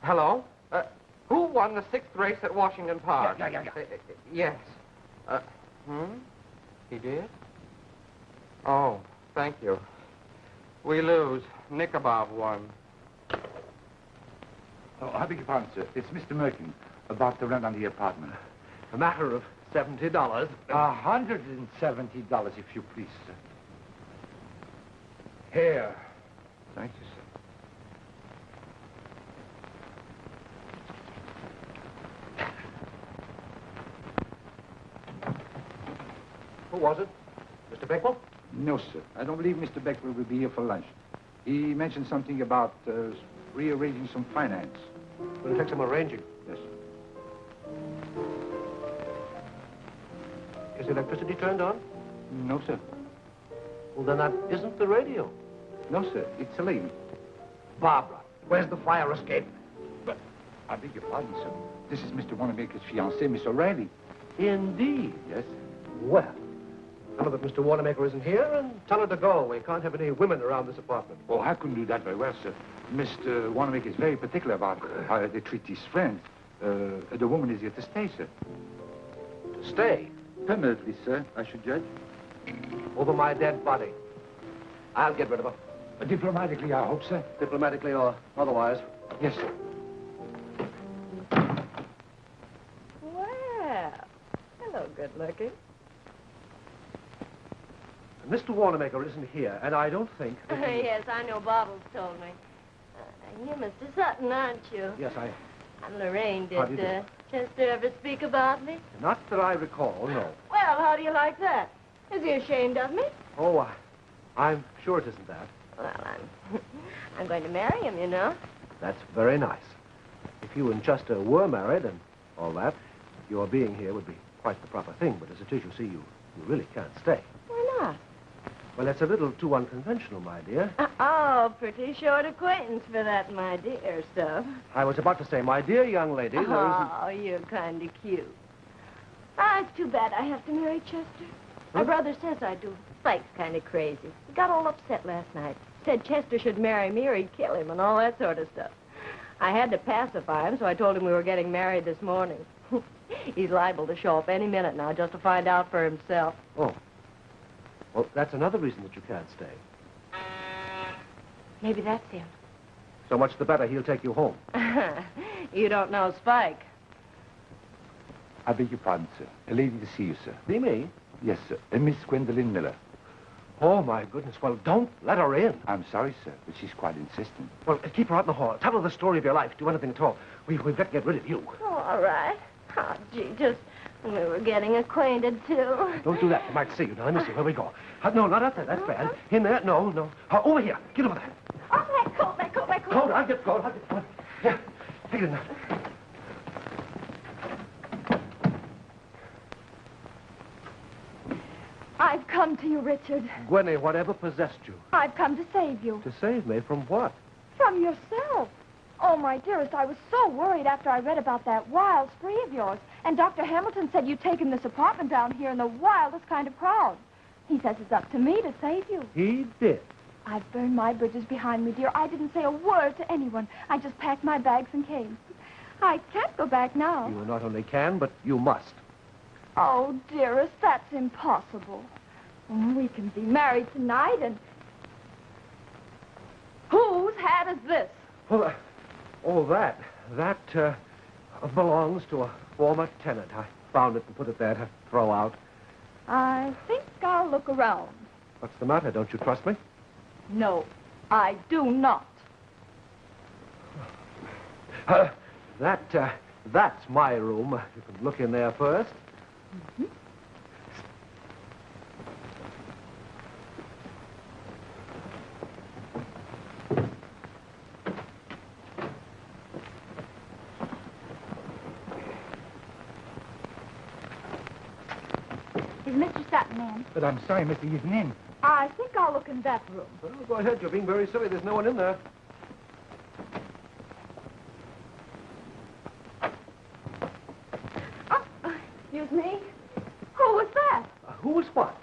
Hello? Who won the 6th race at Washington Park? Yeah. Yes. He did? Oh, thank you. We lose. Nicobob won. Oh, I beg your pardon, sir. It's Mr. Merkin, about to rent on the apartment. A matter of $70. $170, if you please, sir. Here. Thank you, sir. Who was it? Mr. Beckman? No, sir. I don't believe Mr. Beckman will be here for lunch. He mentioned something about rearranging some finance. Will it take some arranging? Yes, sir. Is the electricity turned on? No, sir. Well, then that isn't the radio. No, sir. It's a lady. Barbara, where's the fire escape? But I beg your pardon, sir. This is Mr. Wanamaker's fiancée, Miss O'Reilly. Indeed. Yes. Well, tell her that Mr. Wanamaker isn't here and tell her to go. We can't have any women around this apartment. Oh, I couldn't do that very well, sir. Mr. Wanamaker is very particular about how they treat his friends. The woman is here to stay, sir. To stay? Permanently, sir, I should judge. Over my dead body. I'll get rid of her. Diplomatically, I hope, sir. Diplomatically or otherwise. Yes, sir. Well, hello, good looking. Mr. Wanamaker isn't here, and I don't think that he... Yes, I know Bottles told me. You're Mr. Sutton, aren't you? Yes, I'm Lorraine. How do you Did Chester ever speak about me? Not that I recall, no. Well, how do you like that? Is he ashamed of me? Oh, I'm sure it isn't that. Well, I'm going to marry him, you know. That's very nice. If you and Chester were married and all that, your being here would be quite the proper thing. But as it is, you see, you really can't stay. Why not? Well, it's a little too unconventional, my dear. Oh, pretty short acquaintance for that, my dear stuff. I was about to say, my dear young lady, there isn't... Oh, you're kind of cute. Ah, it's too bad I have to marry Chester. My brother says I do. Spike's kind of crazy. He got all upset last night. Said Chester should marry me or he'd kill him and all that sort of stuff. I had to pacify him, so I told him we were getting married this morning. He's liable to show up any minute now just to find out for himself. Oh. Well, that's another reason that you can't stay. Maybe that's him. So much the better. He'll take you home. You don't know Spike. I beg your pardon, sir. A lady to see you, sir. See me? Yes, sir. Miss Gwenny Miller. Oh, my goodness. Well, don't let her in. I'm sorry, sir, but she's quite insistent. Well, keep her out in the hall. Tell her the story of your life. Do anything at all. We've got to get rid of you. Oh, all right. Oh, gee, just we were getting acquainted, too. Don't do that. They might see you. Now, let me see. Where we go? No, not up there. That's bad. In there? No, no. Over here. Get over there. Oh, my coat, my coat, my coat. Coat. I'll get the coat. Yeah. Take it in there. I've come to you, Richard. Gwenny, whatever possessed you? I've come to save you. To save me from what? From yourself. Oh, my dearest, I was so worried after I read about that wild spree of yours. And Dr. Hamilton said you'd taken this apartment down here in the wildest kind of crowd. He says it's up to me to save you. He did. I've burned my bridges behind me, dear. I didn't say a word to anyone. I just packed my bags and came. I can't go back now. You not only can, but you must. Oh, dearest, that's impossible. We can be married tonight and... Whose hat is this? Well, that belongs to a former tenant. I found it and put it there to throw out. I think I'll look around. What's the matter? Don't you trust me? No, I do not. That's my room. You can look in there first. Mm-hmm. Is Mr. Sutton in? But I'm sorry, Mr. Isn't in. I think I'll look in that room. Well, go ahead. You're being very silly. There's no one in there. Oh, excuse me. Who was that? Who was what?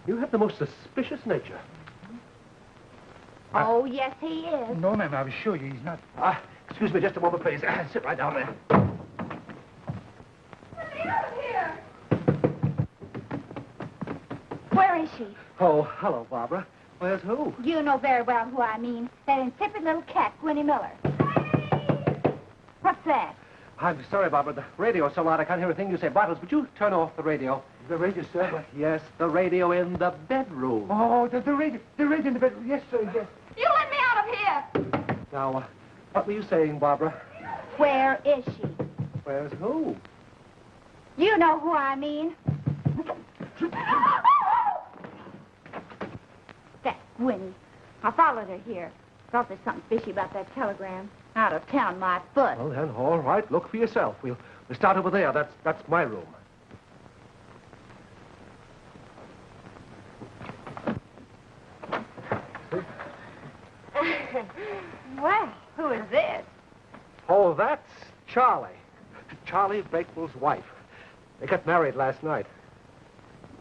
You have the most suspicious nature. Oh, yes, he is. No, ma'am, I assure you he's not. Excuse me just a moment, please. Sit right down there. Let me out of here. Where is she? Oh, hello, Barbara. Where's who? You know very well who I mean. That insipid little cat, Gwenny Miller. What's that? I'm sorry, Barbara. The radio's so loud I can't hear a thing you say. Bottles, would you turn off the radio? The radio, sir? Yes, the radio in the bedroom. Oh, the radio in the bedroom. Yes, sir, yes. You let me out of here. Now, what were you saying, Barbara? Where is she? Where's who? You know who I mean. That Gwenny. I followed her here. Thought there's something fishy about that telegram. Out of town, my foot. Well, then, all right. Look for yourself. We'll start over there. That's my room. Well, who is this? Oh, that's Charlie. Charlie Bakewell's wife. They got married last night.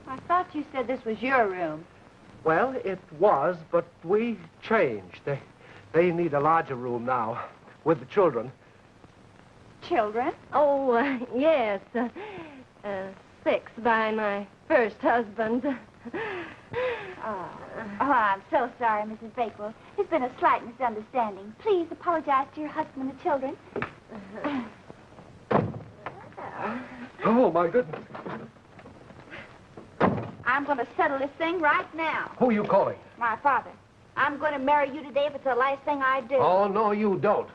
I thought you said this was your room. Well, it was, but we changed. They need a larger room now, with the children. Children? Oh, yes. 6 by my first husband. Oh, I'm so sorry, Mrs. Bakewell. There's been a slight misunderstanding. Please apologize to your husband and the children. Oh, my goodness. I'm going to settle this thing right now. Who are you calling? My father. I'm going to marry you today if it's the last thing I do. Oh, no, you don't.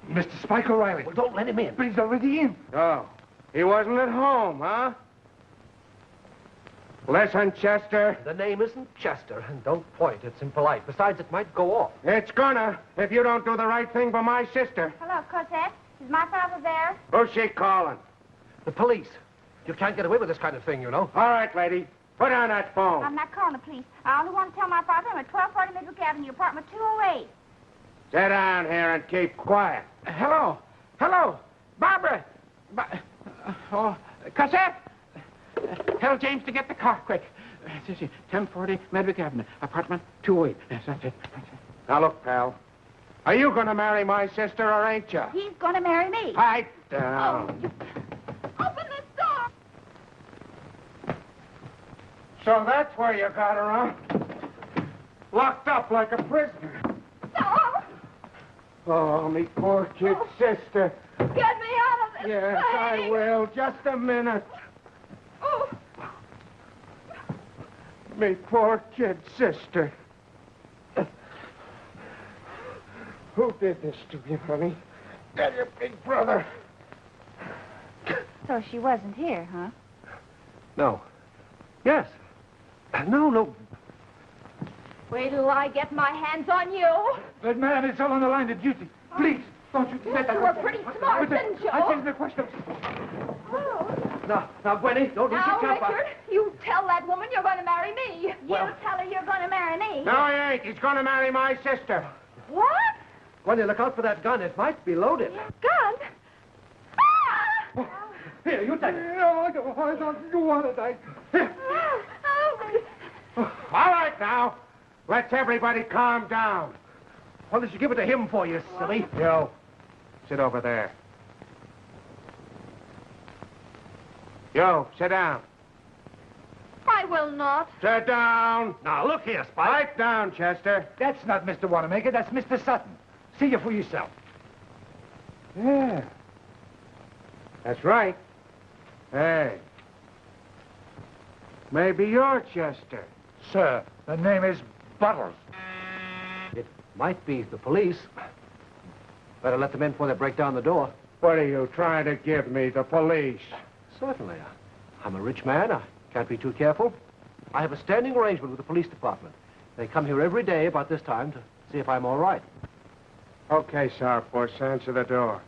Mr. Spike O'Reilly. Well, don't let him in. But he's already in. Oh, he wasn't at home, huh? Listen, Chester. The name isn't Chester, and don't point. It's impolite. Besides, it might go off. It's gonna, if you don't do the right thing by my sister. Hello, Cosette. Is my father there? Who's she calling? The police. You can't get away with this kind of thing, you know. All right, lady. Put on that phone. I'm not calling the police. I only want to tell my father I'm at 1240 Midwick Avenue, apartment 208. Sit down here and keep quiet. Hello. Hello. Barbara. Cosette. Tell James to get the car quick. 1040 Medwick Avenue, apartment 208. Yes, that's it. Now, look, pal. Are you going to marry my sister or ain't you? He's going to marry me. Pipe down. Open this door. So that's where you got her, huh? Locked up like a prisoner. No. Oh, me poor kid sister. Get me out of this Yes, I will. Just a minute. Oh. Me poor kid sister. Who did this to you, honey? Tell your big brother. So she wasn't here, huh? No. Yes. No. Wait till I get my hands on you. But, ma'am, it's all on the line of duty. Please, don't you let that... You were pretty smart, didn't you? I think the question... Now, Gwenny, don't lose Now, your temper. Richard, you tell that woman you're going to marry me. Well- You tell her you're going to marry me. No, he ain't. He's going to marry my sister. What? Gwenny, look out for that gun. It might be loaded. Gun? Ah! Here, you take it. No, I don't want it. All right, now. Let's everybody calm down. What did you give it to him for, you silly? You, sit over there. You, sit down. I will not. Sit down. Now, look here, Spike. Pipe down, Chester. That's not Mr. Wanamaker. That's Mr. Sutton. See you for yourself. Yeah. That's right. Hey. Maybe you're Chester. Sir, the name is Bottles. It might be the police. Better let them in before they break down the door. What are you trying to give me, the police? Certainly. I'm a rich man. I can't be too careful. I have a standing arrangement with the police department. They come here every day about this time to see if I'm all right. Okay, Sourpuss, answer the door.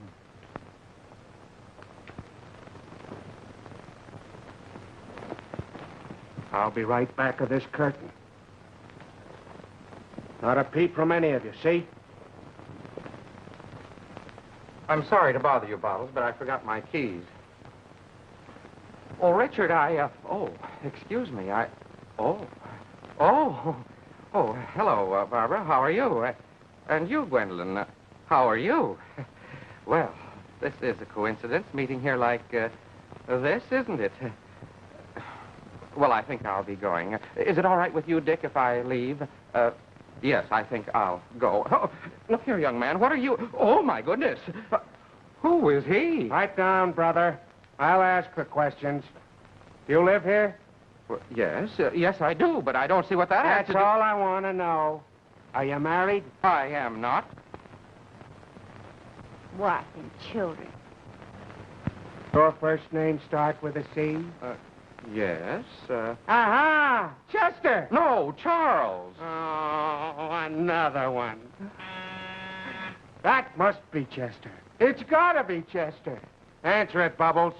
I'll be right back of this curtain. Not a peep from any of you, see? I'm sorry to bother you, Bottles, but I forgot my keys. Oh, Richard, excuse me, hello, Barbara, how are you? And you, Gwendolyn, how are you? Well, this is a coincidence, meeting here like this, isn't it? Well, I think I'll be going. Is it all right with you, Dick, if I leave? Yes, I think I'll go. Oh, look here, young man, what are you... Oh, my goodness. Who is he? Right down, brother. I'll ask the questions. You live here? Well, yes, yes, I do, but I don't see what that has That's to do... all I want to know. Are you married? I am not. Wife and children. Your first name start with a C? Yes, Aha! Chester! No, Charles. Oh, another one. That must be Chester. It's gotta be Chester. Answer it, Bubbles.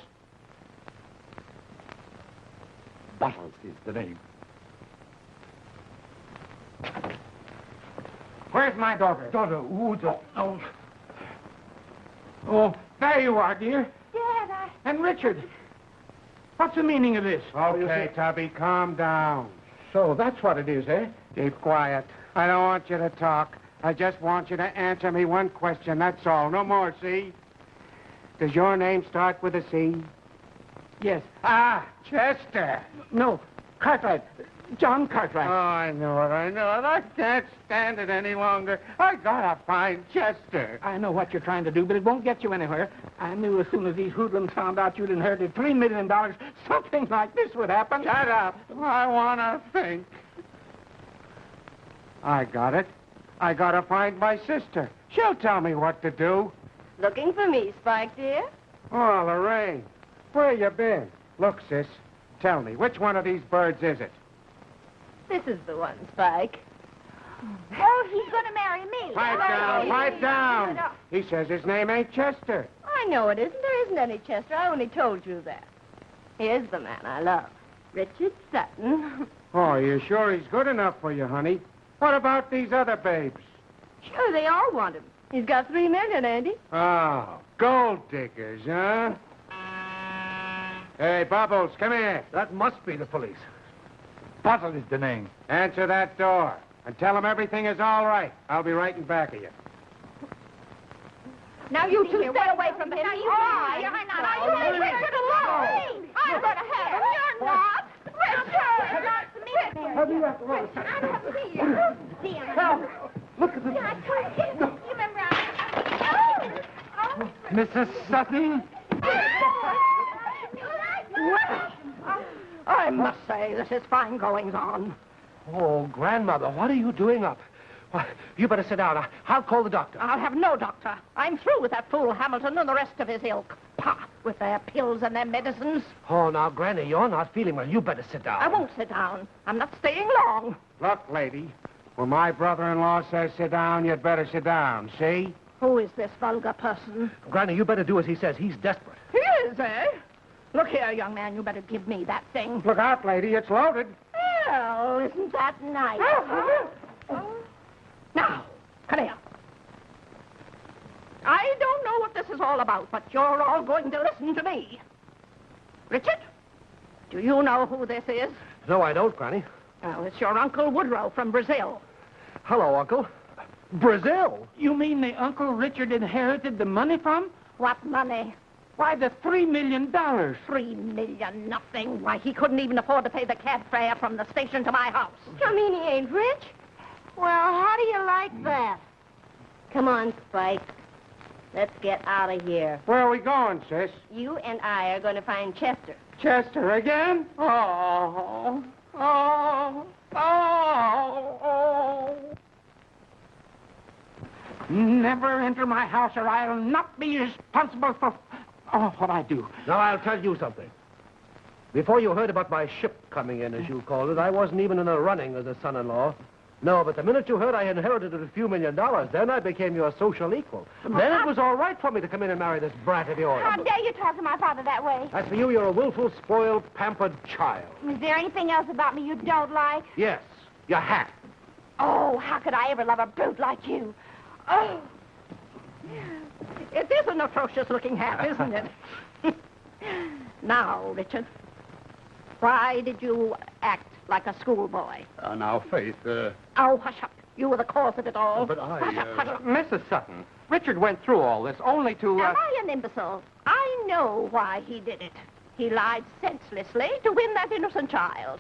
Bottles is the name. Where's my daughter? Daughter, who's the... Oh. Oh, there you are, dear. Dad, And Richard. What's the meaning of this? Okay, Tubby, calm down. So that's what it is, eh? Keep quiet. I don't want you to talk. I just want you to answer me one question, that's all. No more, see? Does your name start with a C? Yes. Ah, Chester. No, Cartwright. John Cartwright. Oh, I know it. I can't stand it any longer. I gotta find Chester. I know what you're trying to do, but it won't get you anywhere. I knew as soon as these hoodlums found out you'd inherited $3 million, something like this would happen. Shut up. I wanna think. I got it. I gotta find my sister. She'll tell me what to do. Looking for me, Spike, dear? Oh, Lorraine, where you been? Look, sis, tell me, which one of these birds is it? This is the one, Spike. oh, he's going to marry me. Pipe down. He says his name ain't Chester. I know it isn't. There isn't any Chester. I only told you that. Here's the man I love, Richard Sutton. Oh, you sure he's good enough for you, honey? What about these other babes? Sure, they all want him. He's got $3 million, Andy. Oh, gold diggers, huh? Hey, Bubbles, come here. That must be the police. Bottle is the name. Answer that door and tell them everything is all right. I'll be right in back of you. Now, you two stay away from him. Now, you're not. Now, you leave Richard alone. I'm going to have him. You're not. Richard! Have you got the right? I don't see you. Help! Look at this. You remember Mrs. Sutton? Well, I must say, this is fine goings on. Oh, Grandmother, what are you doing up? Why, you better sit down. I'll call the doctor. I'll have no doctor. I'm through with that fool Hamilton and the rest of his ilk. Pah, with their pills and their medicines. Oh, now, Granny, you're not feeling well. You better sit down. I won't sit down. I'm not staying long. Look, lady, when my brother-in-law says sit down, you'd better sit down, see? Who is this vulgar person? Granny, you better do as he says. He's desperate. He is, eh? Look here, young man, you better give me that thing. Look out, lady, it's loaded. Well, isn't that nice? Now, come here. I don't know what this is all about, but you're all going to listen to me. Richard, do you know who this is? No, I don't, Granny. Well, it's your Uncle Woodrow from Brazil. Hello, Uncle. Brazil? You mean the Uncle Richard inherited the money from? What money? Why, the $3 million. $3 million nothing. Why, he couldn't even afford to pay the cab fare from the station to my house. You mean he ain't rich? Well, how do you like that? Come on, Spike. Let's get out of here. Where are we going, sis? You and I are going to find Chester. Chester again? Oh. Never enter my house or I'll not be responsible for what I do. Now, I'll tell you something. Before you heard about my ship coming in, as you called it, I wasn't even in the running as a son-in-law. No, but the minute you heard I inherited a few $1 million, then I became your social equal. Then it was all right for me to come in and marry this brat of yours. How dare you talk to my father that way? As for you, you're a willful, spoiled, pampered child. Is there anything else about me you don't like? Yes, your hat. Oh, how could I ever love a brute like you? Oh. It is an atrocious-looking hat, isn't it? Now, Richard, why did you act like a schoolboy? Now, Faith, Oh, hush up. You were the cause of it all. But I, Hush up, hush up. Mrs. Sutton, Richard went through all this only to... Am I an imbecile? I know why he did it. He lied senselessly to win that innocent child.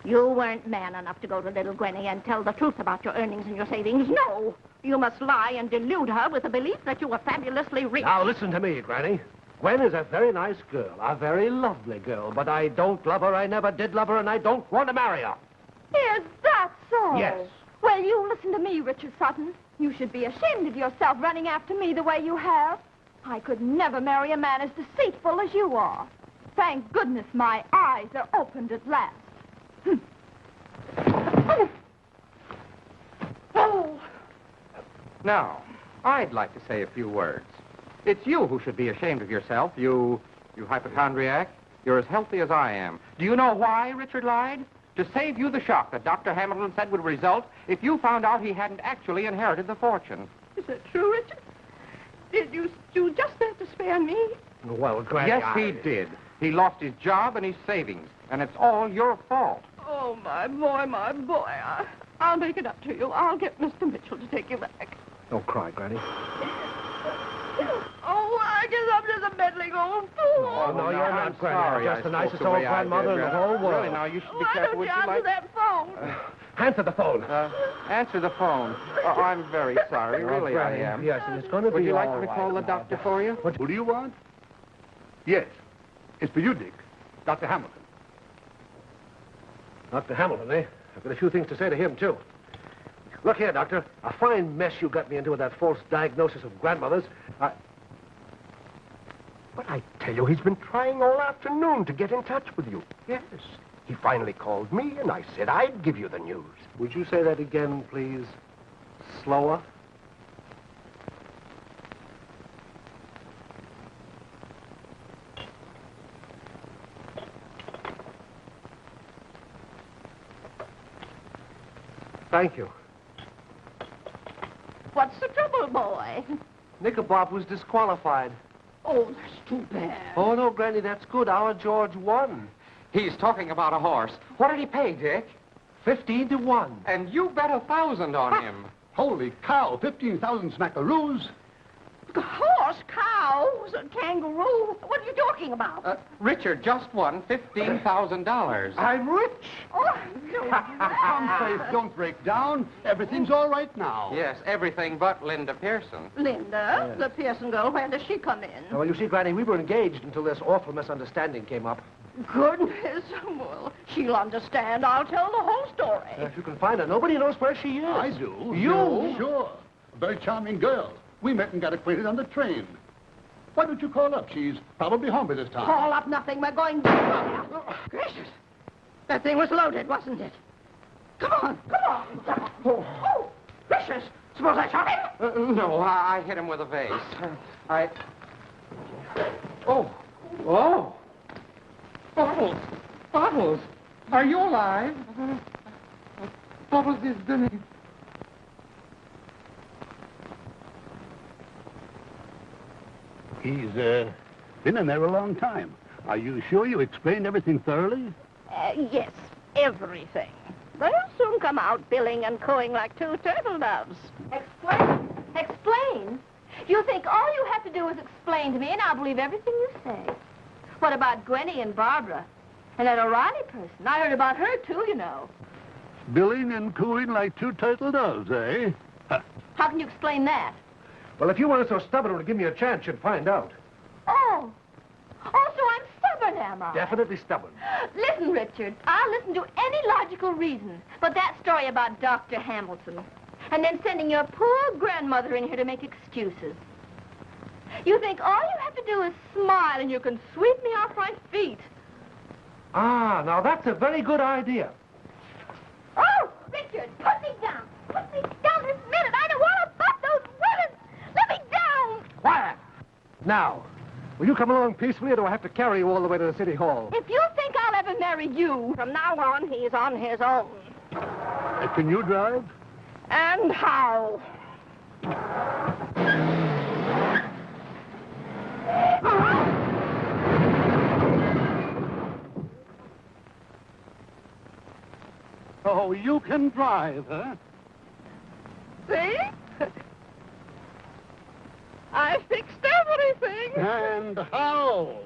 You weren't man enough to go to little Gwenny and tell the truth about your earnings and your savings. No. You must lie and delude her with the belief that you were fabulously rich. Now, listen to me, Granny. Gwen is a very nice girl, a very lovely girl, but I don't love her, I never did love her, and I don't want to marry her. Is that so? Yes. Well, you listen to me, Richard Sutton. You should be ashamed of yourself running after me the way you have. I could never marry a man as deceitful as you are. Thank goodness my eyes are opened at last. Oh. Now, I'd like to say a few words. It's you who should be ashamed of yourself, you hypochondriac. You're as healthy as I am. Do you know why Richard lied? to save you the shock that Dr. Hamilton said would result if you found out he hadn't actually inherited the fortune. Is that true, Richard? Did you do just that to spare me? Well, Granny, Yes, he did. He lost his job and his savings, and it's all your fault. Oh, my boy, my boy. I'll make it up to you. I'll get Mr. Mitchell to take you back. Don't cry, Granny. Oh, I guess I'm just a meddling old fool. Oh, no, you're not, Granny. Sorry, You're just the I nicest spoke the old way I grandmother in did. the whole world. Really, now, you should be Why careful don't what you you answer like. that phone? Answer the phone. Answer the phone. Oh, I'm very sorry. Really, Granny, I am. Yes, and it's going to be Would you like all me to right. call the doctor for you? Who do you want? Yes. It's for you, Dick. Dr. Hamilton. Dr. Hamilton, eh? I've got a few things to say to him, too. Look here, Doctor. A fine mess you got me into with that false diagnosis of grandmother's. But I tell you, he's been trying all afternoon to get in touch with you. Yes. He finally called me, and I said I'd give you the news. Would you say that again, please? Slower? Thank you. What's the trouble, boy? Knickerbob was disqualified. Oh, that's too bad. Oh, no, Granny, that's good. Our George won. He's talking about a horse. What did he pay, Dick? 15 to 1. And you bet 1,000 on him. Holy cow, 15,000 smackaroos. Horse, cows, a kangaroo. What are you talking about? Richard just won $15,000. I'm rich. Oh, Come, Faith, don't break down. Everything's all right now. Yes, everything but Linda Pearson. Linda, the Pearson girl, where does she come in? Well, you see, Granny, we were engaged until this awful misunderstanding came up. Goodness. Well, she'll understand. I'll tell the whole story. If you can find her, nobody knows where she is. I do. You? Sure. A very charming girl. We met and got acquainted on the train. Why don't you call up? She's probably home by this time. Call up nothing. We're going... Gracious. That thing was loaded, wasn't it? Come on, come on. Oh, gracious. Suppose I shot him? No, I hit him with a vase. Oh. Bottles. Are you alive? Bottles is doing... He's been in there a long time. Are you sure you explained everything thoroughly? Yes, everything. They'll soon come out billing and cooing like two turtle doves. Explain? Explain? You think all you have to do is explain to me, and I'll believe everything you say. What about Gwenny and Barbara? And that O'Reilly person? I heard about her, too, you know. Billing and cooing like two turtle doves, eh? How can you explain that? Well, if you weren't so stubborn to give me a chance, you'd find out. Oh. Oh, so I'm stubborn, am I? Definitely stubborn. Listen, Richard, I'll listen to any logical reason. But that story about Dr. Hamilton, and then sending your poor grandmother in here to make excuses. You think all you have to do is smile and you can sweep me off my feet. Ah, now that's a very good idea. Oh, Richard, put me down. Put me down this minute. I don't want to fuck those women. Let me down. Quiet! Now, will you come along peacefully, or do I have to carry you all the way to the city hall? If you think I'll ever marry you, from now on, he's on his own. Can you drive? And how? Oh, you can drive, huh? See? I fixed everything. And how?